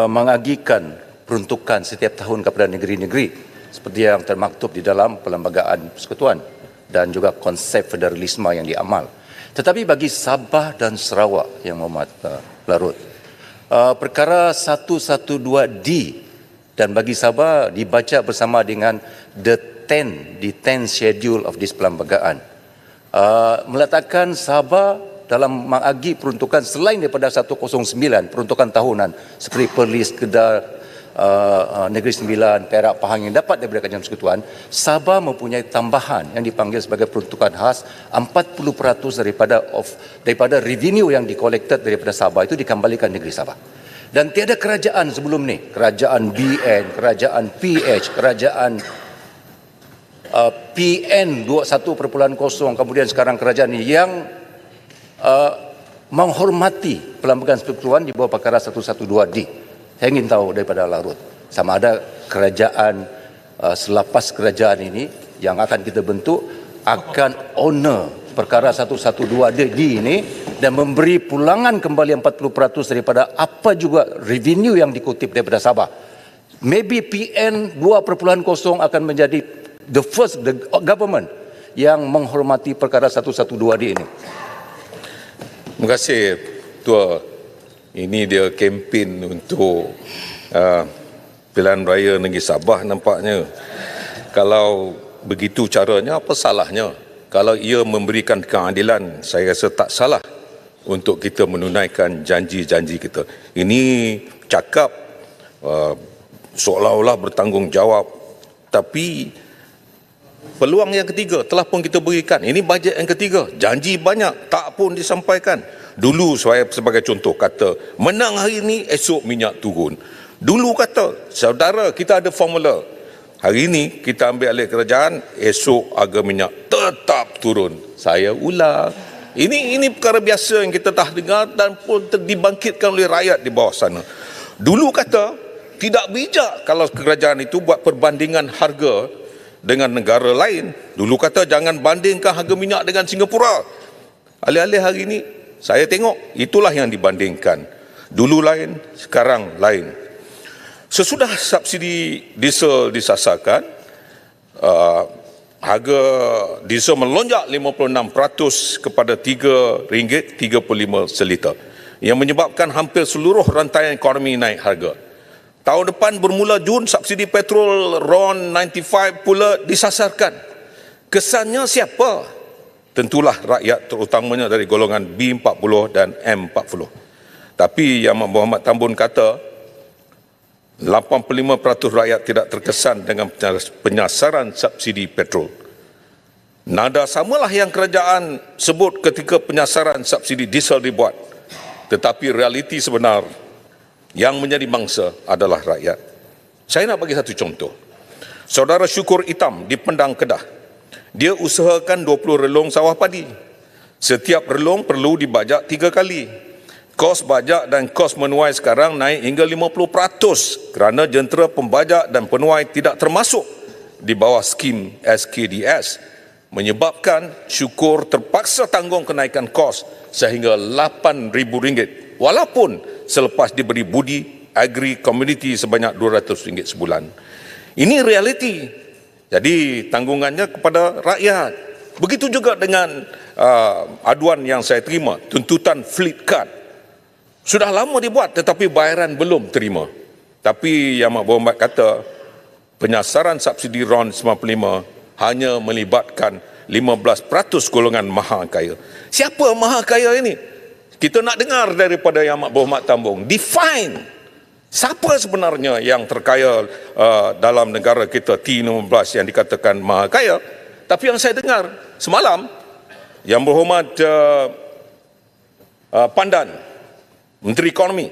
mengagikan peruntukan setiap tahun kepada negeri-negeri seperti yang termaktub di dalam Perlembagaan Persekutuan dan juga konsep federalisme yang diamal. Tetapi bagi Sabah dan Sarawak, Yang Amat Larut, perkara 112D dan bagi Sabah dibaca bersama dengan the 10th schedule of this perlembagaan meletakkan Sabah dalam mengagi peruntukan selain daripada 109 peruntukan tahunan seperti Perlis, Kedah, Negeri Sembilan, Perak, Pahang yang dapat daripada Kerajaan Persekutuan. Sabah mempunyai tambahan yang dipanggil sebagai peruntukan khas 40% daripada revenue yang dikolekted daripada Sabah itu dikembalikan negeri Sabah. Dan tiada kerajaan sebelum ni, kerajaan BN, kerajaan PH, kerajaan PN 21.0, kemudian sekarang kerajaan ini yang menghormati Perlembagaan Persekutuan di bawah perkara 112D. Saya ingin tahu daripada Larut, sama ada kerajaan selepas kerajaan ini yang akan kita bentuk akan honor perkara 112D ini dan memberi pulangan kembali 40% daripada apa juga revenue yang dikutip daripada Sabah. Maybe PN 2.0 akan menjadi the first government yang menghormati perkara 112D ini. Terima kasih, Tua. Ini dia kempen untuk pilihan raya negeri Sabah nampaknya. Kalau begitu caranya, apa salahnya? Kalau ia memberikan keadilan, saya rasa tak salah untuk kita menunaikan janji-janji kita. Ini cakap seolah-olah bertanggungjawab, tapi peluang yang ketiga telah pun kita berikan. Ini bajet yang ketiga. Janji banyak, tak pun disampaikan. Dulu saya sebagai contoh kata, menang hari ini, esok minyak turun. Dulu kata, saudara kita ada formula. Hari ini kita ambil alih kerajaan, esok harga minyak tetap turun. Saya ulang. Ini perkara biasa yang kita dah dengar dan pun dibangkitkan oleh rakyat di bawah sana. Dulu kata, tidak bijak kalau kerajaan itu buat perbandingan harga dengan negara lain. Dulu kata jangan bandingkan harga minyak dengan Singapura. Alih-alih hari ini saya tengok itulah yang dibandingkan. Dulu lain, sekarang lain. Sesudah subsidi diesel disasarkan, harga diesel melonjak 56% kepada RM3.35 seliter yang menyebabkan hampir seluruh rantaian ekonomi naik harga. Tahun depan bermula Jun, subsidi petrol RON 95 pula disasarkan. Kesannya siapa? Tentulah rakyat, terutamanya dari golongan B40 dan M40. Tapi Yang Amat Berhormat Tambun kata 85% rakyat tidak terkesan dengan penyasaran subsidi petrol. Nada samalah yang kerajaan sebut ketika penyasaran subsidi diesel dibuat. Tetapi realiti sebenar yang menjadi mangsa adalah rakyat. Saya nak bagi satu contoh. Saudara Syukur Hitam di Pendang, Kedah. Dia usahakan 20 relung sawah padi. Setiap relung perlu dibajak 3 kali. Kos bajak dan kos menuai sekarang naik hingga 50% kerana jentera pembajak dan penuai tidak termasuk di bawah skim SKDS, menyebabkan Syukur terpaksa tanggung kenaikan kos sehingga RM8,000 walaupun selepas diberi budi agri commodity sebanyak RM200 sebulan. Ini realiti. Jadi tanggungannya kepada rakyat. Begitu juga dengan aduan yang saya terima, tuntutan fleet card. Sudah lama dibuat tetapi bayaran belum terima. Tapi Yang Amat Berhormat kata penyasaran subsidi RON 95 hanya melibatkan 15% golongan maha kaya. Siapa maha kaya ini? Kita nak dengar daripada Yang Amat Berhormat Tambun. Define siapa sebenarnya yang terkaya dalam negara kita T16 yang dikatakan maha kaya. Tapi yang saya dengar semalam, Yang Berhormat Pandan, Menteri Ekonomi,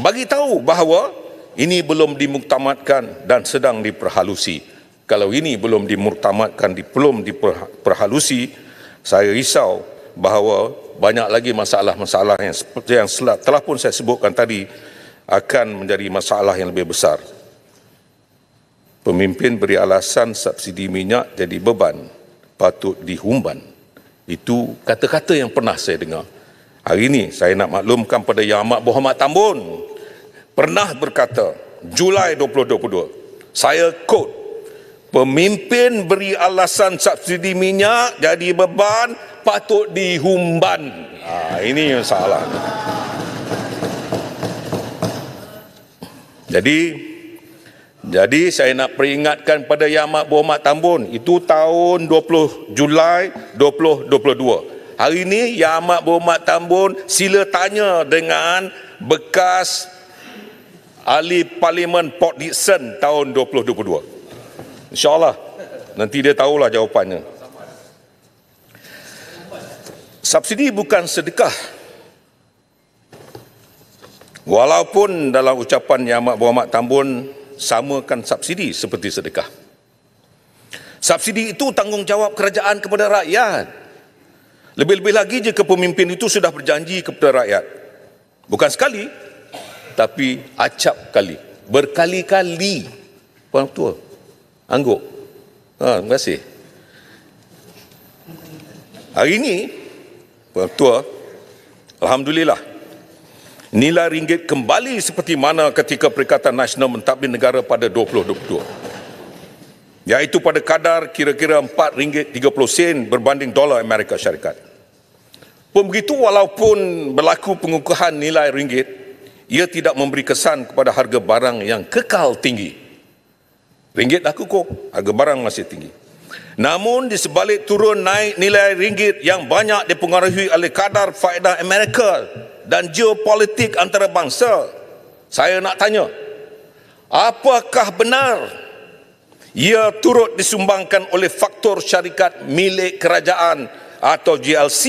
bagi tahu bahawa ini belum dimuktamadkan dan sedang diperhalusi. Kalau ini belum dimuktamadkan, belum diperhalusi, saya risau bahawa banyak lagi masalah-masalah yang seperti yang telah pun saya sebutkan tadi akan menjadi masalah yang lebih besar. Pemimpin beri alasan subsidi minyak jadi beban, patut dihumban. Itu kata-kata yang pernah saya dengar. Hari ini saya nak maklumkan pada Yang Amat Berhormat Tambun pernah berkata Julai 2022, saya quote, pemimpin beri alasan subsidi minyak jadi beban, patut dihumban. Ini yang salah. Jadi saya nak peringatkan pada Yang Amat Berhormat Tambun, itu tahun 20 Julai 2022. Hari ini Yang Amat Berhormat Tambun sila tanya dengan bekas ahli Parlimen Port Dickson tahun 2022. InsyaAllah nanti dia tahulah jawapannya. Subsidi bukan sedekah. Walaupun dalam ucapan Yang Amat Berhormat Tambun samakan subsidi seperti sedekah. Subsidi itu tanggungjawab kerajaan kepada rakyat. Lebih-lebih lagi jika pemimpin itu sudah berjanji kepada rakyat. Bukan sekali, tapi acap kali. Berkali-kali. Puan Ketua, angguk. Terima kasih. Hari ini, Puan Ketua, alhamdulillah, nilai ringgit kembali seperti mana ketika Perikatan Nasional mentadbir negara pada 2022. Iaitu pada kadar kira-kira RM4.30 berbanding dolar Amerika Syarikat. Pun begitu, walaupun berlaku pengukuhan nilai ringgit, ia tidak memberi kesan kepada harga barang yang kekal tinggi. Ringgit dah kukuh, harga barang masih tinggi. Namun di sebalik turun naik nilai ringgit yang banyak dipengaruhi oleh kadar faedah Amerika dan geopolitik antarabangsa, saya nak tanya, apakah benar ia turut disumbangkan oleh faktor syarikat milik kerajaan atau GLIC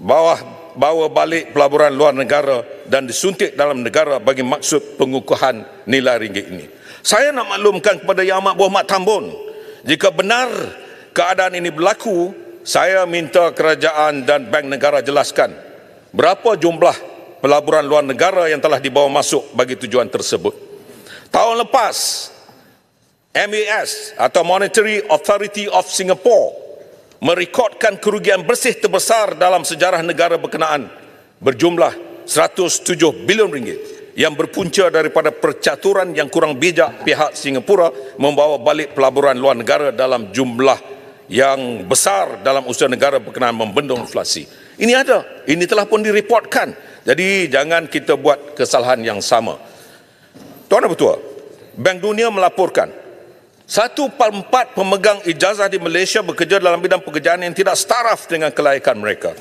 bawa balik pelaburan luar negara dan disuntik dalam negara bagi maksud pengukuhan nilai ringgit ini? Saya nak maklumkan kepada Yang Amat Berhormat Tambun, jika benar keadaan ini berlaku, saya minta kerajaan dan Bank Negara jelaskan berapa jumlah pelaburan luar negara yang telah dibawa masuk bagi tujuan tersebut. Tahun lepas, MAS atau Monetary Authority of Singapore merekodkan kerugian bersih terbesar dalam sejarah negara berkenaan berjumlah 107 bilion ringgit yang berpunca daripada percaturan yang kurang bijak pihak Singapura membawa balik pelaburan luar negara dalam jumlah yang besar dalam usaha negara berkenaan membendung inflasi. Ini ada, ini telah pun direportkan. Jadi jangan kita buat kesalahan yang sama. Tuan dan Ketua, Bank Dunia melaporkan 1/4 pemegang ijazah di Malaysia bekerja dalam bidang pekerjaan yang tidak setaraf dengan kelayakan mereka.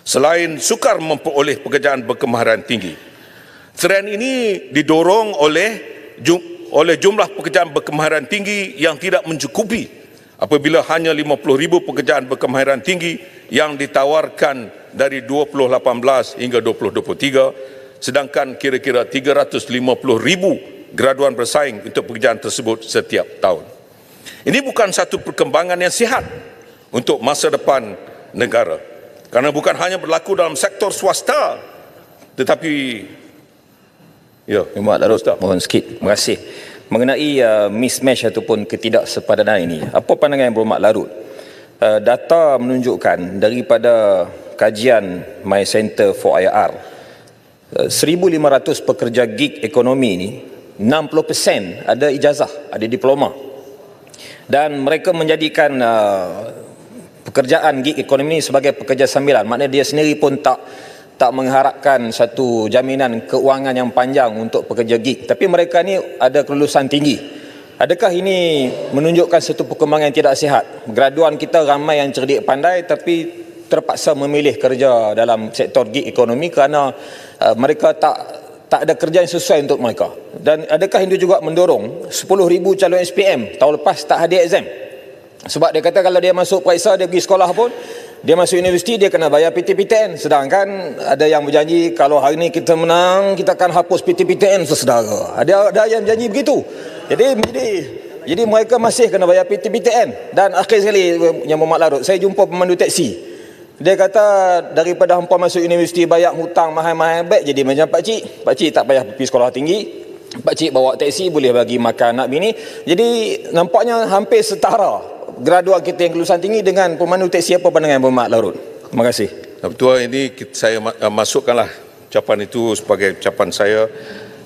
Selain sukar memperoleh pekerjaan berkemahiran tinggi. Trend ini didorong oleh jumlah pekerjaan berkemahiran tinggi yang tidak mencukupi apabila hanya 50,000 pekerjaan berkemahiran tinggi yang ditawarkan dari 2018 hingga 2023, sedangkan kira-kira 350,000 graduan bersaing untuk pekerjaan tersebut setiap tahun. Ini bukan satu perkembangan yang sihat untuk masa depan negara. Kerana bukan hanya berlaku dalam sektor swasta, tetapi Muhammad Larut, mohon sikit. Terima kasih. Mengenai mismatch ataupun ketidaksepadanan ini, apa pandangan Yang Berhormat Larut? Data menunjukkan daripada kajian My Center for IR, 1,500 pekerja gig ekonomi ini, 60% ada ijazah, ada diploma. Dan mereka menjadikan pekerjaan gig ekonomi ini sebagai pekerja sambilan. Maknanya dia sendiri pun tak mengharapkan satu jaminan keuangan yang panjang untuk pekerja gig. Tapi mereka ni ada kelulusan tinggi. Adakah ini menunjukkan satu perkembangan yang tidak sihat? Graduan kita ramai yang cerdik pandai tapi terpaksa memilih kerja dalam sektor gig ekonomi kerana mereka tak ada kerja yang sesuai untuk mereka. Dan adakah itu juga mendorong 10,000 calon SPM tahun lepas tak hadir exam? Sebab dia kata kalau dia masuk periksa, dia pergi sekolah pun, dia masuk universiti, dia kena bayar PTPTN. Sedangkan ada yang berjanji kalau hari ini kita menang, kita akan hapus PTPTN saudara. Ada yang berjanji begitu. Jadi mereka masih kena bayar PTPTN. Dan akhir sekali, Yang Berhormat Larut, saya jumpa pemandu teksi. Dia kata daripada hampa masuk universiti bayar hutang mahal-mahal, baik jadi macam pakcik. Pakcik tak payah pergi sekolah tinggi. Pakcik bawa teksi boleh bagi makan anak bini. Jadi nampaknya hampir setara graduan kita yang kelulusan tinggi dengan pemandu teksi. Apa pandangan Berhormat Larut? Terima kasih. Ketua, ini saya masukkanlah ucapan itu sebagai ucapan saya,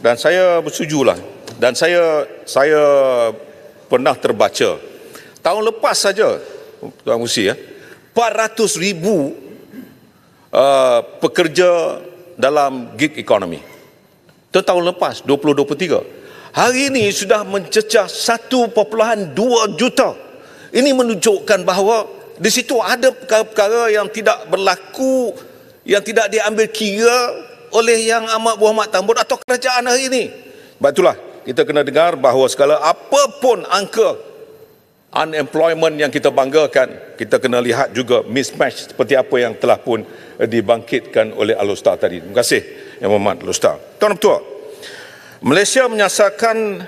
dan saya bersetujulah. Dan saya pernah terbaca tahun lepas saja, Tuan Musi, 400,000 pekerja dalam gig economy. Itu tahun lepas, 2023. Hari ini sudah mencecah 1.2 juta. Ini menunjukkan bahawa di situ ada perkara-perkara yang tidak berlaku, yang tidak diambil kira oleh Yang Amat Berhormat Tambun atau kerajaan hari ini. Sebab itulah kita kena dengar bahawa segala apapun angka unemployment yang kita banggakan, kita kena lihat juga mismatch seperti apa yang telah pun dibangkitkan oleh Al-Ustaz tadi. Terima kasih Yang Berhormat Al-Ustaz. Tuan Ketua, Malaysia menyasarkan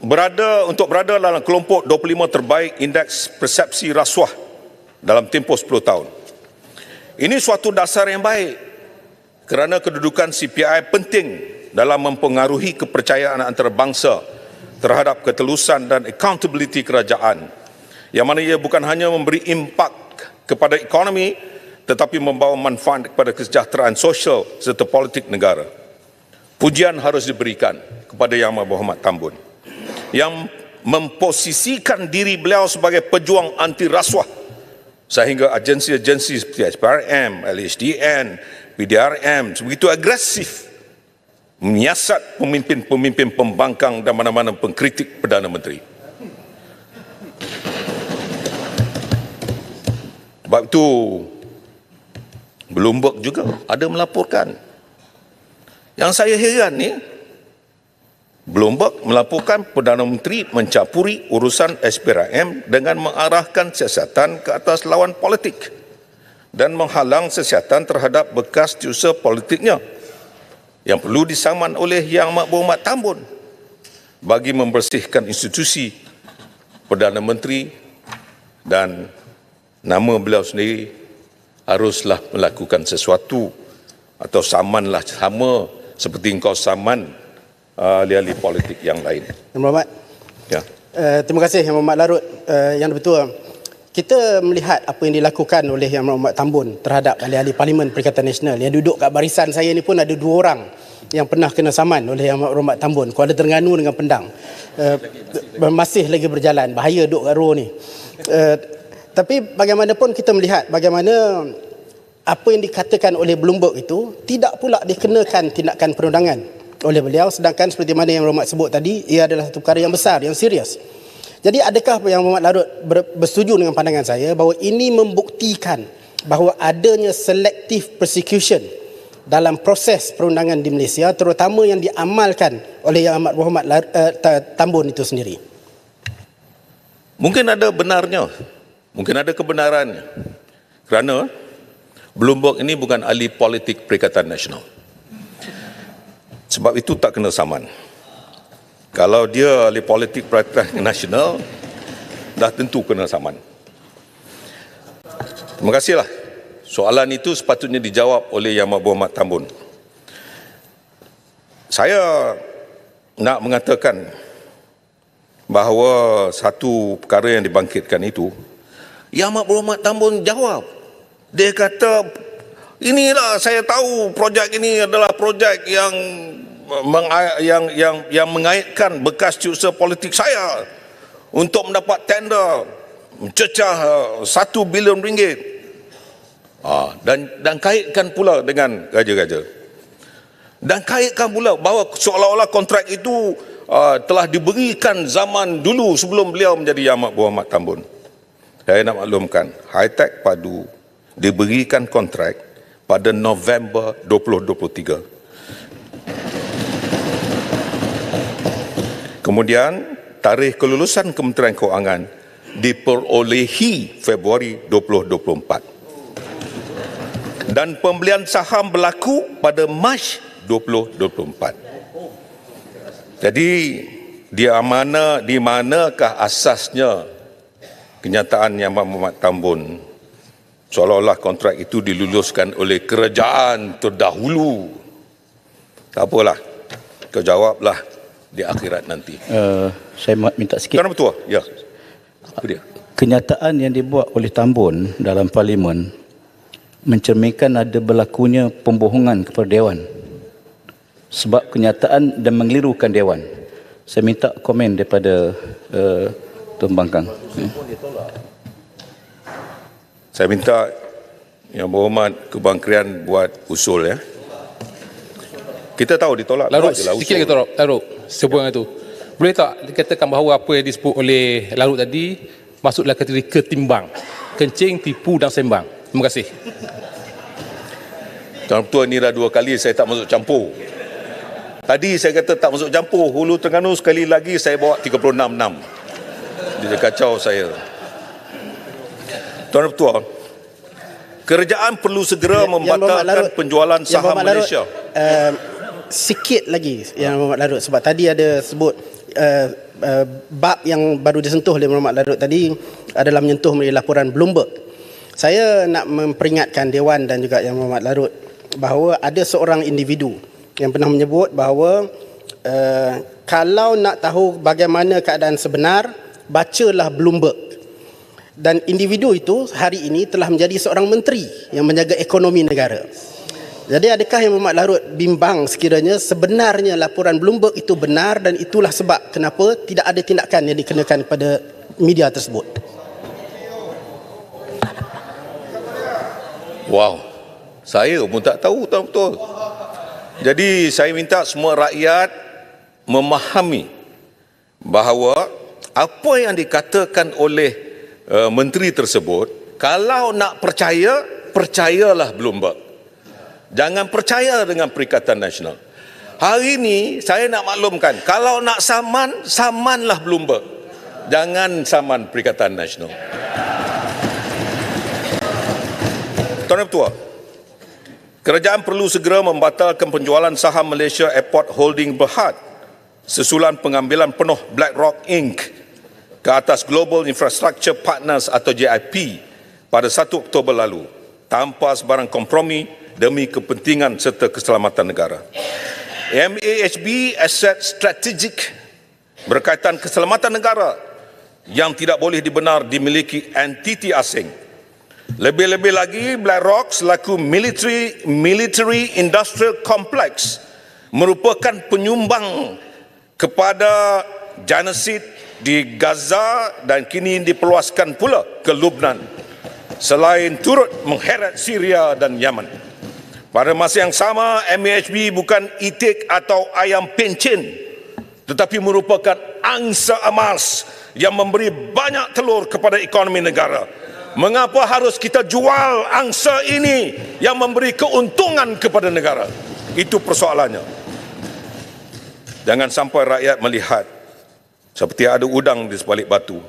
berada dalam kelompok 25 terbaik indeks persepsi rasuah dalam tempoh 10 tahun. Ini suatu dasar yang baik kerana kedudukan CPI penting dalam mempengaruhi kepercayaan antarabangsa terhadap ketelusan dan accountability kerajaan, yang mana ia bukan hanya memberi impak kepada ekonomi tetapi membawa manfaat kepada kesejahteraan sosial serta politik negara. Pujian harus diberikan kepada Yang Amat Berhormat Tambun yang memposisikan diri beliau sebagai pejuang anti rasuah, sehingga agensi-agensi seperti SPRM, LHDN, PDRM begitu agresif menyiasat pemimpin-pemimpin pembangkang dan mana-mana pengkritik Perdana Menteri. Sebab itu Bloomberg juga ada melaporkan. Yang saya heran ni, Bloomberg melaporkan Perdana Menteri mencampuri urusan SPRM dengan mengarahkan siasatan ke atas lawan politik dan menghalang siasatan terhadap bekas usaha politiknya yang perlu disaman oleh Yang Amat Berhormat Tambun bagi membersihkan institusi Perdana Menteri, dan nama beliau sendiri haruslah melakukan sesuatu atau samanlah sama seperti engkau saman ahli-ahli politik yang lain. Yang Berhormat. Ya. Terima kasih Yang Berhormat Larut. Yang betul, kita melihat apa yang dilakukan oleh Yang Berhormat Tambun terhadap ahli-ahli Parlimen Perikatan Nasional. Yang duduk kat barisan saya ni pun ada 2 orang yang pernah kena saman oleh Yang Berhormat Tambun, Kuala Terengganu dengan Pendang. Masih lagi berjalan, bahaya duduk kat row ni. Tapi bagaimanapun kita melihat bagaimana apa yang dikatakan oleh Bloomberg itu tidak pula dikenakan tindakan perundangan oleh beliau, sedangkan seperti mana Yang Berhormat sebut tadi, ia adalah satu perkara yang besar, yang serius. Jadi adakah Yang Berhormat Larut bersetuju dengan pandangan saya bahawa ini membuktikan bahawa adanya selective persecution dalam proses perundangan di Malaysia, terutama yang diamalkan oleh Yang Amat Berhormat Tambun itu sendiri? Mungkin ada benarnya, mungkin ada kebenarannya, kerana Bloomberg ini bukan ahli politik Perikatan Nasional. Sebab itu tak kena saman. Kalau dia ahli politik Perikatan Nasional, dah tentu kena saman. Terima kasihlah. Soalan itu sepatutnya dijawab oleh Yang Amat Berhormat Tambun. Saya nak mengatakan bahawa satu perkara yang dibangkitkan itu, Yang Amat Berhormat Tambun jawab. Dia kata Inilah saya tahu projek ini adalah projek yang mengaitkan bekas ciusa politik saya untuk mendapat tender mencecah 1 bilion ringgit. Dan kaitkan pula dengan gaja-gaja. Dan kaitkan pula bahawa seolah-olah kontrak itu telah diberikan zaman dulu sebelum beliau menjadi Yang Amat Berhormat Tambun. Saya nak maklumkan, Hi-Tech Padu diberikan kontrak pada November 2023. Kemudian tarikh kelulusan Kementerian Kewangan diperolehi Februari 2024. Dan pembelian saham berlaku pada Mac 2024. Jadi di manakah asasnya kenyataan Yang Amat Berhormat Tambun seolah-olah kontrak itu diluluskan oleh kerajaan terdahulu? Tak apalah, kau jawablah di akhirat nanti. Saya minta sikit. Kan betul? Ya. Apa dia? Kenyataan yang dibuat oleh Tambun dalam parlimen mencerminkan ada berlakunya pembohongan kepada Dewan. Sebab kenyataan dan mengelirukan Dewan. Saya minta komen daripada Tuan Bangkang. Saya minta Yang Berhormat Kebangkrian buat usul ya. Kita tahu ditolak. Larut, sikit lagi Larut, sebuah itu. Boleh tak dikatakan bahawa apa yang disebut oleh Larut tadi masuklah kategori ketimbang, kencing, tipu dan sembang. Terima kasih. Tuan Ketua, ini dah 2 kali saya tak masuk campur. Tadi saya kata tak masuk campur, Hulu Terengganu sekali lagi saya bawa 36-6. Dia kacau saya. Tuan Ketua, kerajaan perlu segera membatalkan penjualan saham Malaysia. Sikit lagi Yang Berhormat Larut, sebab tadi ada sebut bab yang baru disentuh oleh Yang Berhormat Larut tadi adalah menyentuh melalui laporan Bloomberg. Saya nak memperingatkan Dewan dan juga Yang Berhormat Larut bahawa ada seorang individu yang pernah menyebut bahawa kalau nak tahu bagaimana keadaan sebenar, bacalah Bloomberg. Dan individu itu hari ini telah menjadi seorang menteri yang menjaga ekonomi negara. Jadi adakah Yang Berhormat Larut bimbang sekiranya sebenarnya laporan Bloomberg itu benar, dan itulah sebab kenapa tidak ada tindakan yang dikenakan pada media tersebut? Wow, saya pun tak tahu Tuan Betul. Jadi saya minta semua rakyat memahami bahawa apa yang dikatakan oleh menteri tersebut, kalau nak percaya, percayalah Bloomberg. Jangan percaya dengan Perikatan Nasional. Hari ini saya nak maklumkan, kalau nak saman, samanlah Bloomberg. Jangan saman Perikatan Nasional. Tuan Ketua, kerajaan perlu segera membatalkan penjualan saham Malaysia Airport Holding Berhad sesulan pengambilan penuh BlackRock Inc. ke atas Global Infrastructure Partners atau JIP pada 1 Oktober lalu tanpa sebarang kompromi demi kepentingan serta keselamatan negara. MAHB aset strategik berkaitan keselamatan negara yang tidak boleh dibenar dimiliki entiti asing. Lebih-lebih lagi, BlackRock selaku military industrial complex merupakan penyumbang kepada genosid di Gaza dan kini diperluaskan pula ke Lebanon, selain turut mengheret Syria dan Yaman. Pada masa yang sama, MAHB bukan itik atau ayam pencen, tetapi merupakan angsa emas yang memberi banyak telur kepada ekonomi negara. Mengapa harus kita jual angsa ini yang memberi keuntungan kepada negara? Itu persoalannya. Jangan sampai rakyat melihat seperti ada udang di sebalik batu.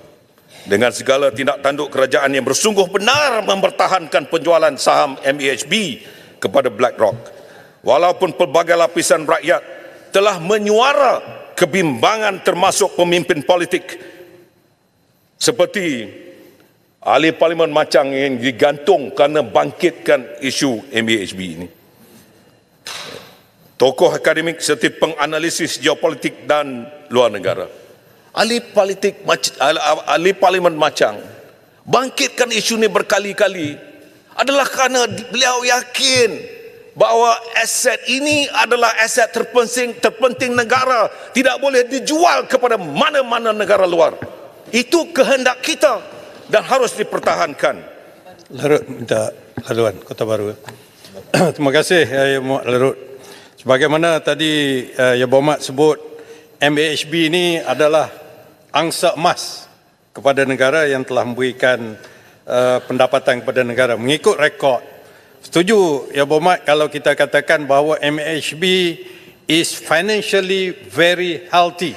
Dengan segala tindak tanduk kerajaan yang bersungguh benar mempertahankan penjualan saham MAHB kepada BlackRock. Walaupun pelbagai lapisan rakyat telah menyuara kebimbangan termasuk pemimpin politik seperti ahli Parlimen Macang yang digantung kerana bangkitkan isu MAHB ini. Tokoh akademik serta penganalisis geopolitik dan luar negara. Ahli Parlimen Macang bangkitkan isu ini berkali-kali. adalah kerana beliau yakin bahawa aset ini adalah aset terpenting negara, tidak boleh dijual kepada mana-mana negara luar. Itu kehendak kita dan harus dipertahankan. Larut minta laluan Kota Baru. Terima kasih Yang Berhormat Larut. Sebagaimana tadi Yang Berhormat sebut, MAHB ini adalah angsa emas kepada negara yang telah memberikan pendapatan kepada negara mengikut rekod. Setuju Ya Berhormat kalau kita katakan bahawa MAHB is financially very healthy.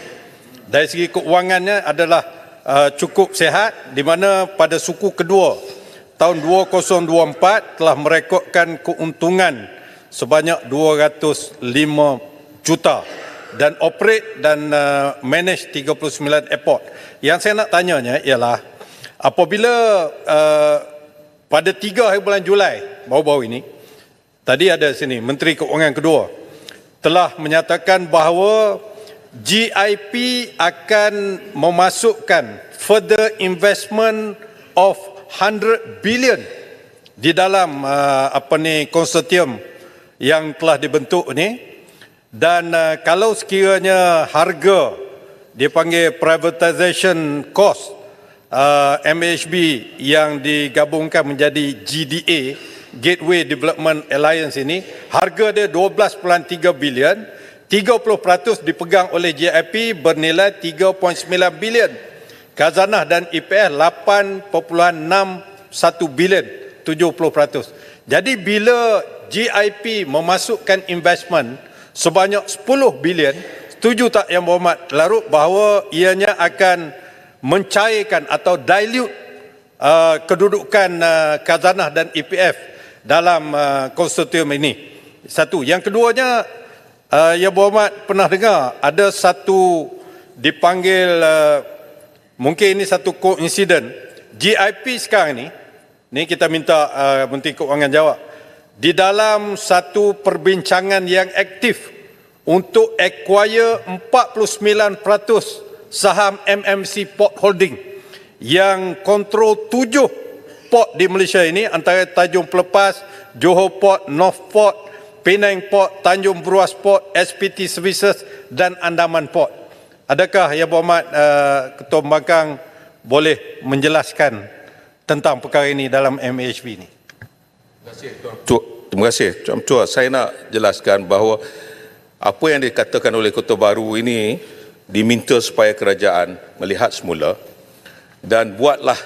Dari segi keuangannya adalah cukup sihat, di mana pada suku kedua tahun 2024 telah merekodkan keuntungan sebanyak 205 juta dan operate dan manage 39 airport. Yang saya nak tanyanya ialah apabila pada 3 hari bulan Julai baru-baru ini, tadi ada sini Menteri Keuangan kedua telah menyatakan bahawa GIP akan memasukkan further investment of 100 billion di dalam konsortium yang telah dibentuk ni, dan kalau sekiranya harga dipanggil privatization cost MAHB yang digabungkan menjadi GDA, Gateway Development Alliance ini, harga dia 12.3 bilion, 30% dipegang oleh GIP bernilai 3.9 bilion. Khazanah dan IPF 8.61 bilion, 70%. Jadi bila GIP memasukkan investment sebanyak 10 bilion, setuju tak Yang Berhormat Larut bahawa ianya akan mencairkan atau dilute kedudukan Khazanah dan IPF dalam konsortium ini? Satu. Yang keduanya, Yang Berhormat pernah dengar ada satu dipanggil, mungkin ini satu koinsiden, GIP sekarang ni kita minta Menteri Keuangan jawab, di dalam satu perbincangan yang aktif untuk acquire 49% saham MMC Port Holding yang kontrol 7 port di Malaysia ini, antara Tanjung Pelepas, Johor Port, North Port, Penang Port, Tanjung Beruas Port, SPT Services dan Andaman Port. Adakah Yang Berhormat Ketua Pembangkang boleh menjelaskan tentang perkara ini dalam MAHB ini? Terima kasih Tuan Ketua. Saya nak jelaskan bahawa apa yang dikatakan oleh Kota Baru ini diminta supaya kerajaan melihat semula dan buatlah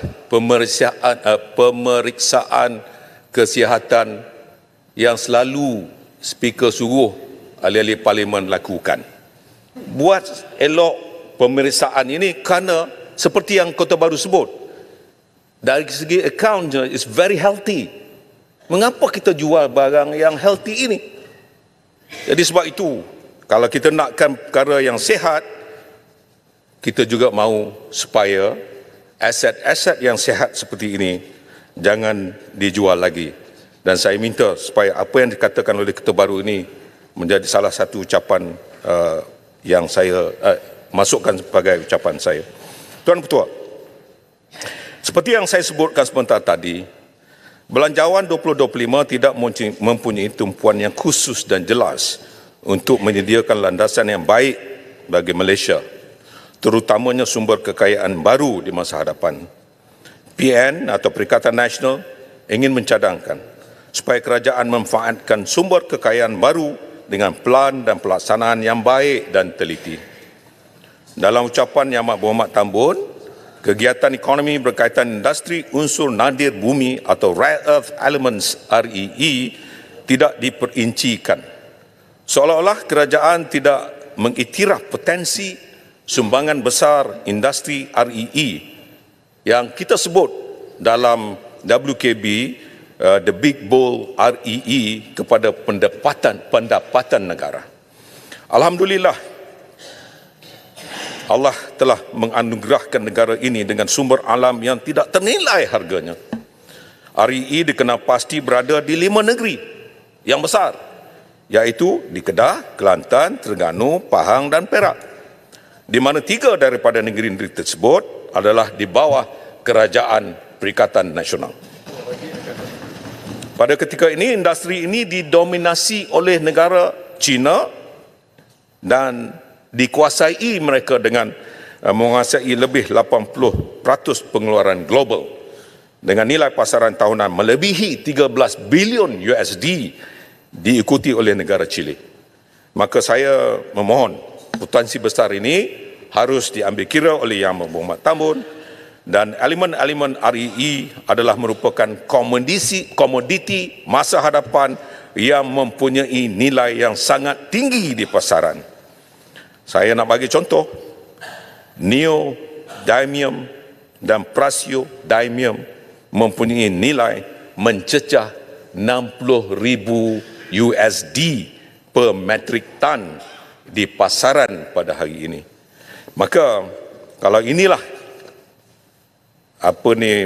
pemeriksaan kesihatan yang selalu Speaker suruh ahli-ahli Parlimen lakukan. Buat elok pemeriksaan ini kerana seperti yang Kota Baru sebut, dari segi accountnya is very healthy. Mengapa kita jual barang yang healthy ini? Jadi sebab itu, kalau kita nakkan perkara yang sihat, kita juga mahu supaya aset-aset yang sihat seperti ini jangan dijual lagi. Dan saya minta supaya apa yang dikatakan oleh Ketua Baru ini menjadi salah satu ucapan yang saya masukkan sebagai ucapan saya. Tuan Ketua, seperti yang saya sebutkan sebentar tadi, Belanjawan 2025 tidak mempunyai tumpuan yang khusus dan jelas untuk menyediakan landasan yang baik bagi Malaysia, terutamanya sumber kekayaan baru di masa hadapan. PN atau Perikatan Nasional ingin mencadangkan supaya kerajaan memanfaatkan sumber kekayaan baru dengan plan dan pelaksanaan yang baik dan teliti. Dalam ucapan Yang Berhormat Tambun, kegiatan ekonomi berkaitan industri unsur nadir bumi atau Rare Earth Elements REE tidak diperincikan. Seolah-olah kerajaan tidak mengiktiraf potensi sumbangan besar industri REE yang kita sebut dalam WKB the Big Bull REE kepada pendapatan negara. Alhamdulillah, Allah telah menganugerahkan negara ini dengan sumber alam yang tidak ternilai harganya. REE dikenal pasti berada di 5 negeri yang besar, iaitu di Kedah, Kelantan, Terengganu, Pahang dan Perak, di mana 3 daripada negeri-negeri tersebut adalah di bawah Kerajaan Perikatan Nasional. Pada ketika ini, industri ini didominasi oleh negara China dan dikuasai mereka dengan menguasai lebih 80% pengeluaran global dengan nilai pasaran tahunan melebihi 13 bilion USD diikuti oleh negara Chile. Maka saya memohon potensi besar ini harus diambil kira oleh Yang Berhormat Tambun dan elemen-elemen REE adalah merupakan komoditi masa hadapan yang mempunyai nilai yang sangat tinggi di pasaran. Saya nak bagi contoh, neodymium dan praseodymium mempunyai nilai mencecah 60,000 USD per metrik ton di pasaran pada hari ini. Maka kalau inilah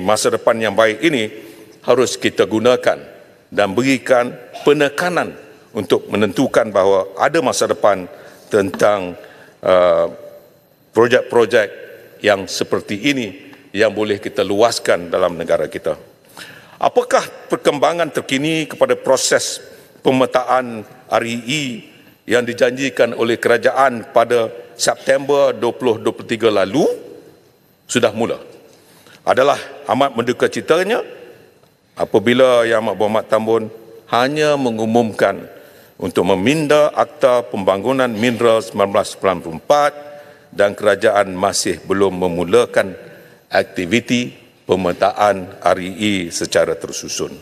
masa depan yang baik ini harus kita gunakan dan berikan penekanan untuk menentukan bahawa ada masa depan tentang projek-projek yang seperti ini yang boleh kita luaskan dalam negara kita. Apakah perkembangan terkini kepada proses pemetaan REE yang dijanjikan oleh kerajaan pada September 2023 lalu sudah mula? Adalah amat menduka citanya apabila Yang Berhormat Tambun hanya mengumumkan untuk meminda Akta Pembangunan Mineral 1994 dan kerajaan masih belum memulakan aktiviti pemetaan REE secara tersusun.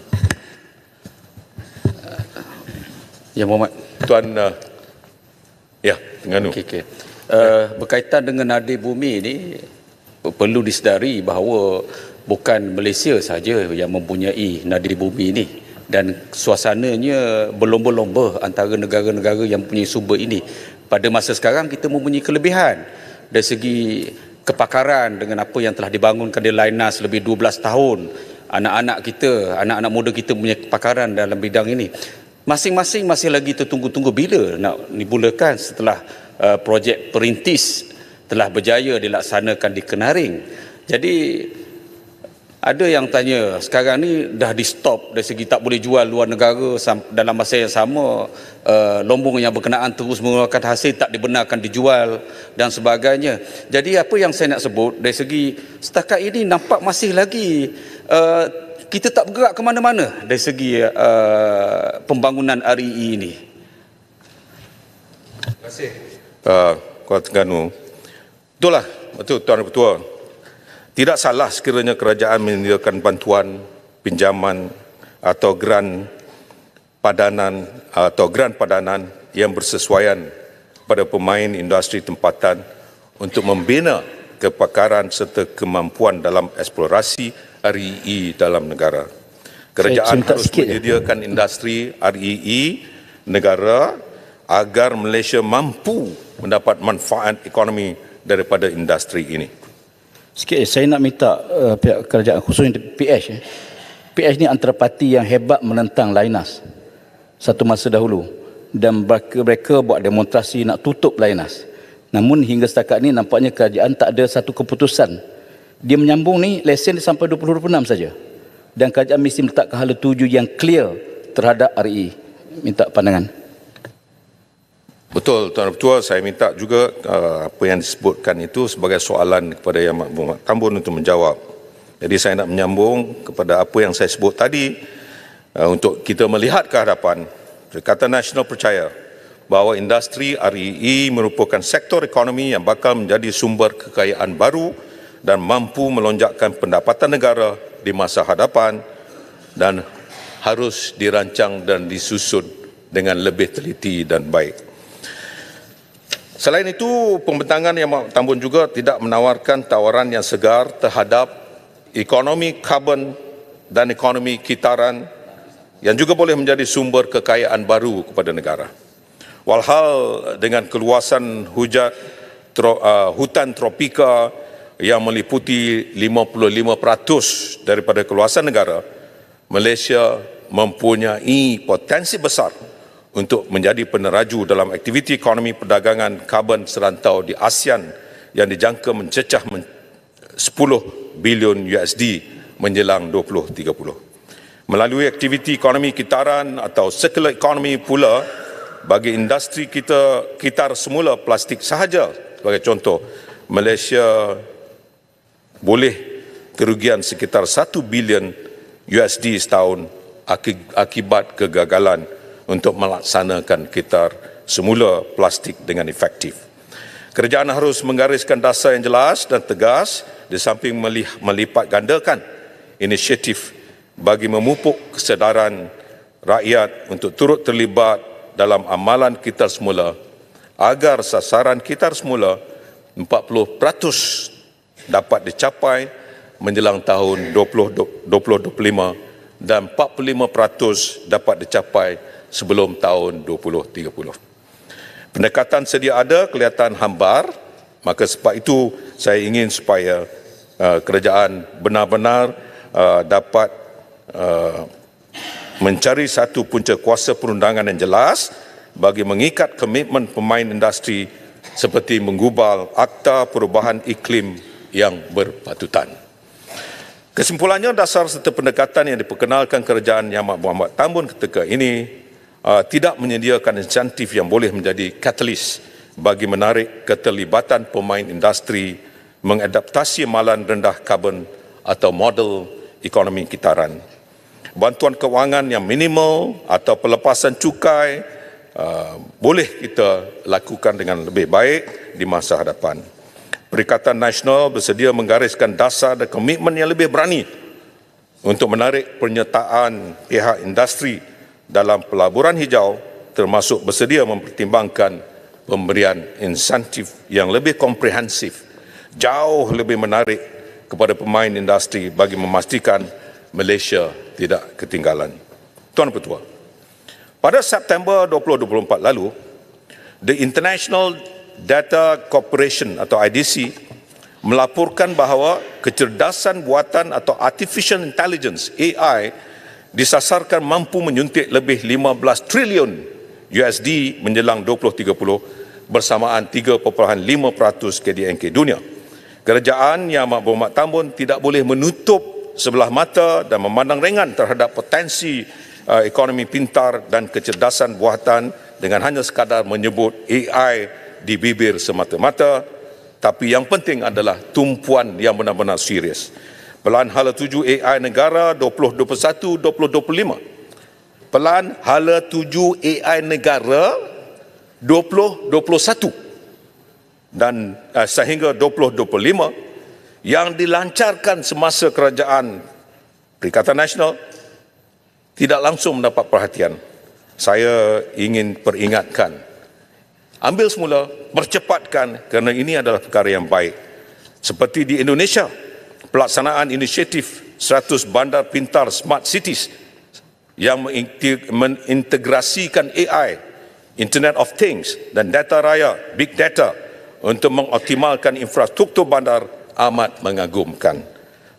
Yang Berhormat Tuan Terengganu. Okay. Berkaitan dengan nadir bumi ini, perlu disedari bahawa bukan Malaysia sahaja yang mempunyai nadir bumi ini dan suasananya berlomba-lomba antara negara-negara yang mempunyai sumber ini. Pada masa sekarang kita mempunyai kelebihan dari segi kepakaran dengan apa yang telah dibangunkan di Lainas lebih 12 tahun. Anak-anak kita, anak-anak muda kita punya kepakaran dalam bidang ini. Masing-masing masih lagi tertunggu-tunggu bila nak dimulakan setelah projek perintis telah berjaya dilaksanakan di Kenaring. Jadi ada yang tanya, sekarang ni dah di stop dari segi tak boleh jual luar negara, dalam masa yang sama lombong yang berkenaan terus mengeluarkan hasil tak dibenarkan dijual dan sebagainya. Jadi apa yang saya nak sebut dari segi setakat ini nampak masih lagi kita tak bergerak ke mana-mana dari segi pembangunan REE ini. Terima kasih. Kuala Terengganu. Betul Tuan Ketua. Tidak salah sekiranya kerajaan menyediakan bantuan, pinjaman atau geran padanan yang bersesuaian pada pemain industri tempatan untuk membina kepakaran serta kemampuan dalam eksplorasi REE dalam negara. Kerajaan harus menyediakan industri REE negara agar Malaysia mampu mendapat manfaat ekonomi daripada industri ini. Sikit saya nak minta pihak kerajaan khususnya PH. PH ni antara parti yang hebat menentang Lainas satu masa dahulu dan mereka buat demonstrasi nak tutup Lainas. Namun hingga setakat ni nampaknya kerajaan tak ada satu keputusan. Dia menyambung ni lesen sampai 2026 saja. Dan kerajaan mesti meletakkan hala tuju yang clear terhadap REE. Minta pandangan. Betul Tuan Ketua, saya minta juga apa yang disebutkan itu sebagai soalan kepada Yang Berhormat Tambun untuk menjawab. Jadi saya nak menyambung kepada apa yang saya sebut tadi untuk kita melihat ke hadapan. Perikatan Nasional percaya bahawa industri REE merupakan sektor ekonomi yang bakal menjadi sumber kekayaan baru dan mampu melonjakkan pendapatan negara di masa hadapan dan harus dirancang dan disusun dengan lebih teliti dan baik. Selain itu, pembentangan Yang Berhormat Tambun juga tidak menawarkan tawaran yang segar terhadap ekonomi karbon dan ekonomi kitaran yang juga boleh menjadi sumber kekayaan baru kepada negara. Walhal dengan keluasan hutan tropika yang meliputi 55% daripada keluasan negara, Malaysia mempunyai potensi besar untuk menjadi peneraju dalam aktiviti ekonomi perdagangan karbon serantau di ASEAN yang dijangka mencecah 10 bilion USD menjelang 2030. Melalui aktiviti ekonomi kitaran atau circular economy pula, bagi industri kita kitar semula plastik sahaja, sebagai contoh, Malaysia boleh kerugian sekitar 1 bilion USD setahun akibat kegagalan untuk melaksanakan kitar semula plastik dengan efektif. Kerajaan harus menggariskan dasar yang jelas dan tegas di samping melipat gandakan inisiatif bagi memupuk kesedaran rakyat untuk turut terlibat dalam amalan kitar semula agar sasaran kitar semula 40% dapat dicapai menjelang tahun 2025 dan 45% dapat dicapai sebelum tahun 2030. Pendekatan sedia ada kelihatan hambar, maka sebab itu saya ingin supaya kerajaan benar-benar dapat mencari satu punca kuasa perundangan yang jelas bagi mengikat komitmen pemain industri seperti menggubal Akta Perubahan Iklim yang berpatutan. Kesimpulannya, dasar serta pendekatan yang diperkenalkan kerajaan Yang Amat Berhormat Tambun ketika ini tidak menyediakan insentif yang boleh menjadi katalis bagi menarik keterlibatan pemain industri mengadaptasi amalan rendah karbon atau model ekonomi kitaran. Bantuan kewangan yang minimal atau pelepasan cukai boleh kita lakukan dengan lebih baik di masa hadapan. Perikatan Nasional bersedia menggariskan dasar dan komitmen yang lebih berani untuk menarik penyertaan pihak industri dalam pelaburan hijau, termasuk bersedia mempertimbangkan pemberian insentif yang lebih komprehensif, jauh lebih menarik kepada pemain industri bagi memastikan Malaysia tidak ketinggalan. Tuan Ketua, pada September 2024 lalu, The International Data Corporation atau IDC melaporkan bahawa kecerdasan buatan atau Artificial Intelligence (AI) disasarkan mampu menyuntik lebih 15 trilion USD menjelang 2030 bersamaan 3.5% KDNK dunia. Kerajaan Yang Amat Berhormat Tambun tidak boleh menutup sebelah mata dan memandang ringan terhadap potensi ekonomi pintar dan kecerdasan buatan dengan hanya sekadar menyebut AI di bibir semata-mata, tapi yang penting adalah tumpuan yang benar-benar serius. Pelan Hala 7 AI Negara 2021-2025. Pelan Hala 7 AI Negara 2021 dan sehingga 2025 yang dilancarkan semasa kerajaan Perikatan Nasional tidak langsung mendapat perhatian. Saya ingin peringatkan, ambil semula, percepatkan kerana ini adalah perkara yang baik. Seperti di Indonesia, pelaksanaan inisiatif 100 bandar pintar Smart Cities yang mengintegrasikan AI, Internet of Things dan data raya, Big Data untuk mengoptimalkan infrastruktur bandar amat mengagumkan.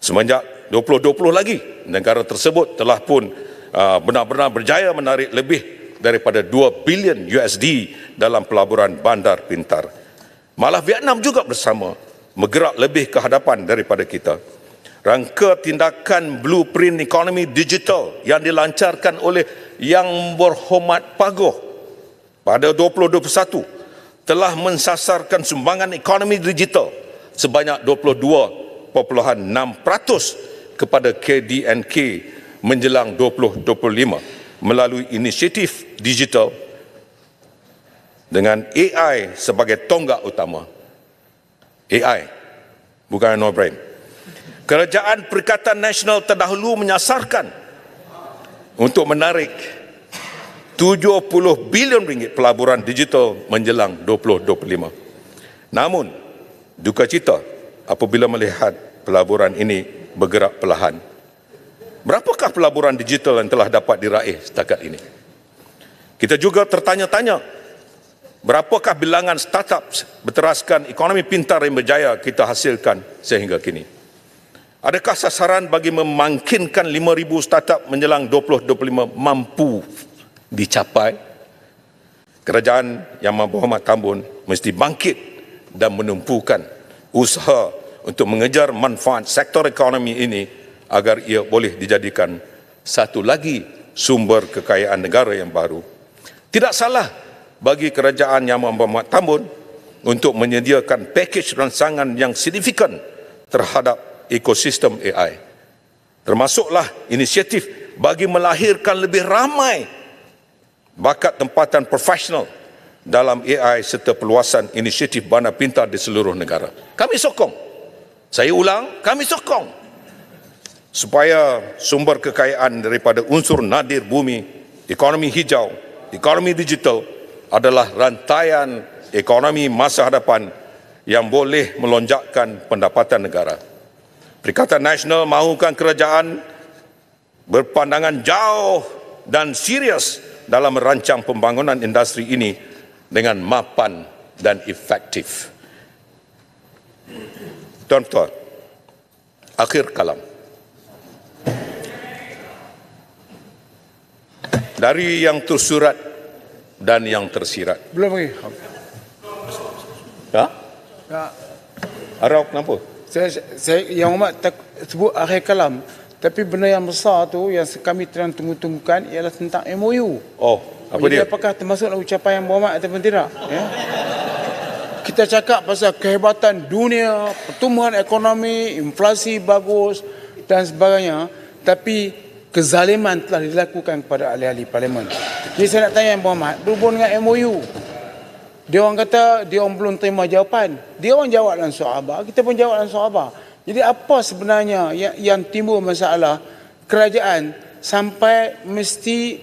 Semenjak 2020 lagi, negara tersebut telah pun benar-benar berjaya menarik lebih daripada 2 bilion USD dalam pelaburan bandar pintar. Malah Vietnam juga bersama bergerak lebih ke hadapan daripada kita. Rangka tindakan blueprint ekonomi digital yang dilancarkan oleh Yang Berhormat Pagoh pada 2021 telah mensasarkan sumbangan ekonomi digital sebanyak 22.6% kepada KDNK menjelang 2025 melalui inisiatif digital dengan AI sebagai tonggak utama. AI, bukan no-brain. Kerajaan Perikatan Nasional terdahulu menyasarkan untuk menarik 70 bilion ringgit pelaburan digital menjelang 2025. Namun, duka cita apabila melihat pelaburan ini bergerak perlahan. Berapakah pelaburan digital yang telah dapat diraih setakat ini? Kita juga tertanya-tanya, berapakah bilangan startup berteraskan ekonomi pintar yang berjaya kita hasilkan sehingga kini? Adakah sasaran bagi memangkinkan 5,000 startup menjelang 2025 mampu dicapai? Kerajaan Yang Amat Berhormat Tambun mesti bangkit dan menumpukan usaha untuk mengejar manfaat sektor ekonomi ini agar ia boleh dijadikan satu lagi sumber kekayaan negara yang baru. Tidak salah bagi kerajaan Yang Berhormat Tambun untuk menyediakan pakej rancangan yang signifikan terhadap ekosistem AI. Termasuklah inisiatif bagi melahirkan lebih ramai bakat tempatan profesional dalam AI serta perluasan inisiatif bandar pintar di seluruh negara. Kami sokong, saya ulang, kami sokong supaya sumber kekayaan daripada unsur nadir bumi, ekonomi hijau, ekonomi digital adalah rantaian ekonomi masa hadapan yang boleh melonjakkan pendapatan negara. Perikatan Nasional mahukan kerajaan berpandangan jauh dan serius dalam merancang pembangunan industri ini dengan mapan dan efektif. Tuan-tuan, akhir kalam. Dari yang tersurat dan yang tersirat. Belum lagi. Ya? Ya. Arau kenapa? Saya yang Umat sebut akhir kalam. Tapi benda yang besar tu yang kami sedang tunggu-tunggukan ialah tentang MOU. Oh, apa jadi dia? Apakah termasuk ucapan Yang Berhormat ataupun tidak? Ya? Kita cakap pasal kehebatan dunia, pertumbuhan ekonomi, inflasi bagus dan sebagainya. Tapi kezaliman telah dilakukan kepada ahli-ahli parlimen. Jadi saya nak tanya Yang Berhormat, berhubung dengan MOU. Dia orang kata dia orang belum terima jawapan. Dia orang jawab dalam surat khabar, kita pun jawab dalam surat khabar. Jadi apa sebenarnya yang timbul masalah kerajaan sampai mesti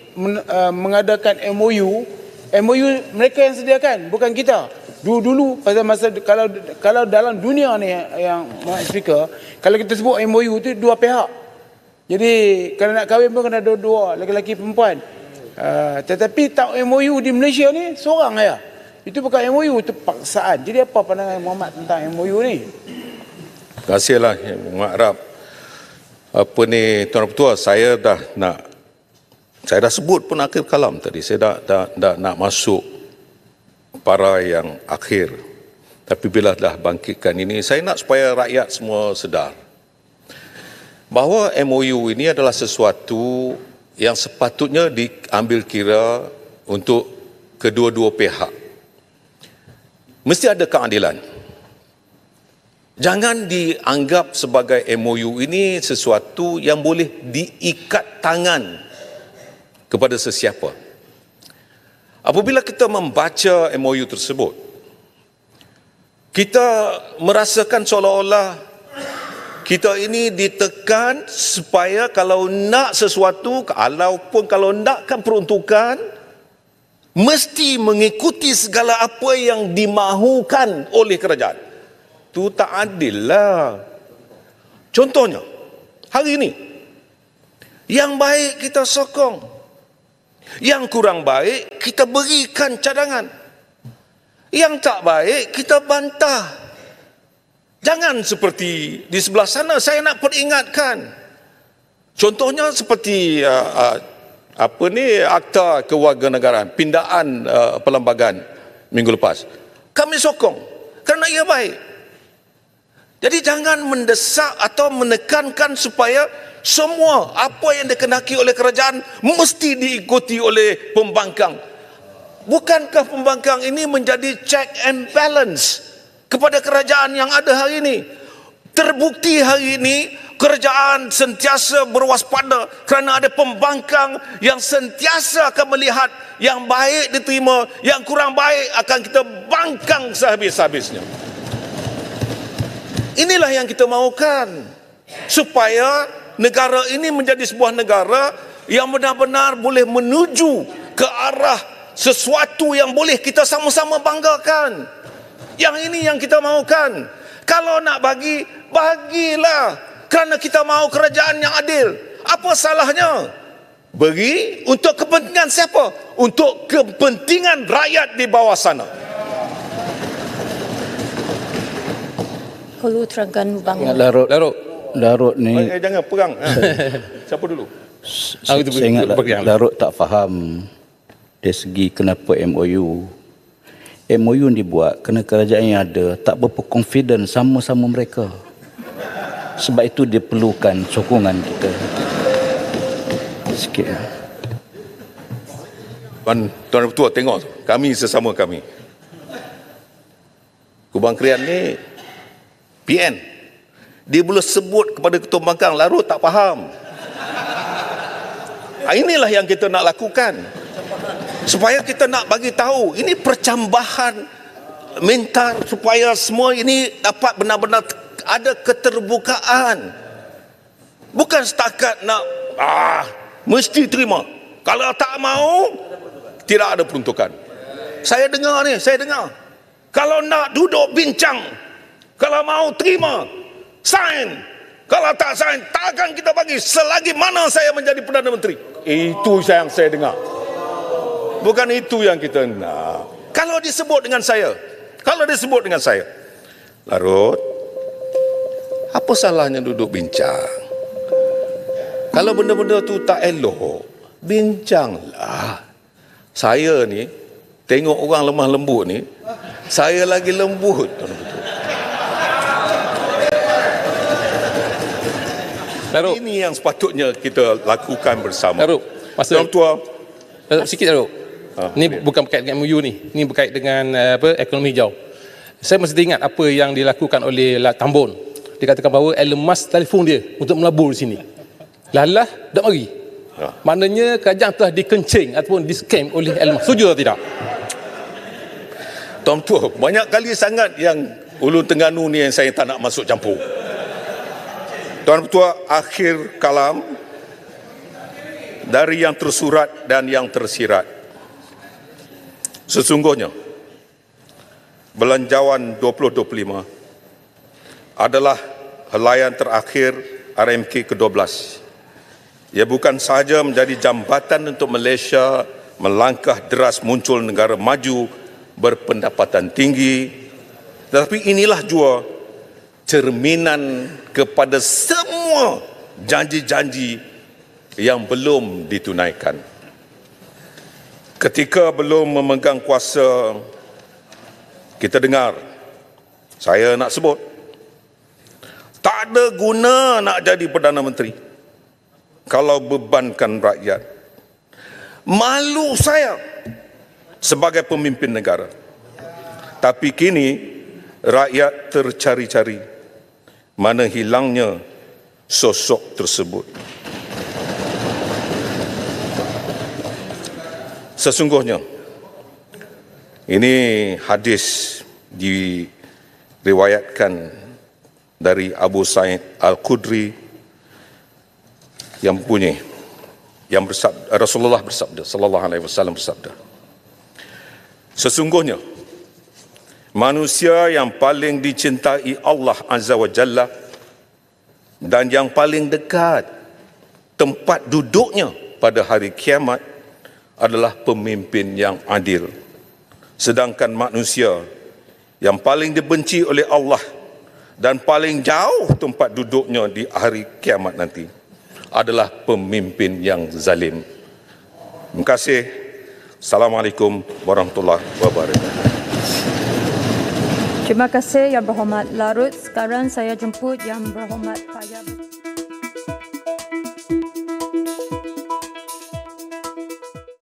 mengadakan MOU mereka yang sediakan, bukan kita. Dulu pada masa kalau dalam dunia ni yang Speaker, kalau kita sebut MOU tu dua pihak. Jadi kalau nak kahwin pun kena dua-dua, lelaki perempuan. Tetapi tak MOU di Malaysia ni seorang saja. Itu bukan MOU, itu paksaan. Jadi apa pandangan Muhammad tentang MOU ni? Terima kasihlah Mak Arab. Apa ni Tuan Ketua, saya dah sebut pun akhir kalam tadi. Saya dah nak masuk para yang akhir. Tapi bila dah bangkitkan ini, saya nak supaya rakyat semua sedar bahawa MOU ini adalah sesuatu yang sepatutnya diambil kira untuk kedua-dua pihak. Mesti ada keadilan. Jangan dianggap sebagai MOU ini sesuatu yang boleh diikat tangan kepada sesiapa. Apabila kita membaca MOU tersebut, kita merasakan seolah-olah kita ini ditekan supaya kalau nak sesuatu, kalau nakkan peruntukan, mesti mengikuti segala apa yang dimahukan oleh kerajaan. Itu tak adil lah. Contohnya, hari ini, yang baik kita sokong, yang kurang baik kita berikan cadangan, yang tak baik kita bantah. Jangan seperti di sebelah sana. Saya nak peringatkan, contohnya seperti Akta Kewarganegaraan, pindaan perlembagaan minggu lepas. Kami sokong kerana ia baik. Jadi jangan mendesak atau menekankan supaya semua apa yang dikehendaki oleh kerajaan mesti diikuti oleh pembangkang. Bukankah pembangkang ini menjadi check and balance kepada kerajaan yang ada hari ini? Terbukti hari ini kerajaan sentiasa berwaspada kerana ada pembangkang yang sentiasa akan melihat yang baik diterima, yang kurang baik akan kita bangkang sehabis-habisnya. Inilah yang kita mahukan, supaya negara ini menjadi sebuah negara yang benar-benar boleh menuju ke arah sesuatu yang boleh kita sama-sama banggakan. Yang ini yang kita mahukan. Kalau nak bagi, bagilah. Kerana kita mahu kerajaan yang adil. Apa salahnya? Beri untuk kepentingan siapa? Untuk kepentingan rakyat di bawah sana. Perlu terangkan Bang. Larut ni. Jangan pegang. Siapa dulu? Saya ingat Larut tak faham dari segi kenapa MOU. MOU dibuat kerana kerajaan yang ada tak berapa confident sama-sama mereka. Sebab itu dia perlukan sokongan kita. Sikit. Tuan Ketua tengok tu, kami sesama kami. Kubang Krian ni PN. Dia boleh sebut kepada Ketua Pembangkang, Larut tak faham. Inilah yang kita nak lakukan. Supaya kita nak bagi tahu, ini percambahan minta supaya semua ini dapat benar-benar ada keterbukaan. Bukan setakat nak mesti terima. Kalau tak mau, tidak ada peruntukan. Saya dengar ni, saya dengar. Kalau nak duduk bincang, kalau mau terima, sign. Kalau tak sign, takkan kita bagi selagi mana saya menjadi Perdana Menteri. Itu yang saya dengar. Bukan itu yang kita nak. Kalau disebut dengan saya, Larut, apa salahnya duduk bincang? Kalau benda-benda tu tak elok, bincanglah. Saya ni, tengok orang lemah lembut ni, saya lagi lembut. Larut. Ini yang sepatutnya kita lakukan bersama. Larut, masa Tuan Tua. Sikit Larut. Ini bukan berkait dengan MOU ni. Ini berkait dengan ekonomi hijau. Saya mesti ingat apa yang dilakukan oleh Tambun. Dia katakan bahawa Elon Musk telefon dia untuk melabur di sini. Lalah tak mari. Maknanya kerajaan telah dikencing ataupun di-scam oleh Elon Musk. Setuju atau tidak? Tuan Tua, banyak kali sangat yang Ulun Terengganu ni yang saya tak nak masuk campur. Tuan Ketua, akhir kalam dari yang tersurat dan yang tersirat. Sesungguhnya, Belanjawan 2025 adalah helaian terakhir RMK ke-12. Ia bukan sahaja menjadi jambatan untuk Malaysia melangkah deras muncul negara maju berpendapatan tinggi, tetapi inilah jua cerminan kepada semua janji-janji yang belum ditunaikan. Ketika belum memegang kuasa, kita dengar, saya nak sebut, tak ada guna nak jadi Perdana Menteri kalau bebankan rakyat. Malu saya sebagai pemimpin negara. Tapi kini rakyat tercari-cari mana hilangnya sosok tersebut. Sesungguhnya, ini hadis diriwayatkan dari Abu Sa'id Al-Khudri yang bunyi, yang bersabda, Rasulullah bersabda, sallallahu alaihi wasallam bersabda, sesungguhnya manusia yang paling dicintai Allah Azza wa Jalla dan yang paling dekat tempat duduknya pada hari kiamat adalah pemimpin yang adil. Sedangkan manusia yang paling dibenci oleh Allah dan paling jauh tempat duduknya di hari kiamat nanti adalah pemimpin yang zalim. Terima kasih. Assalamualaikum warahmatullahi wabarakatuh. Terima kasih Yang Berhormat Larut. Sekarang saya jemput Yang Berhormat Pak Yab.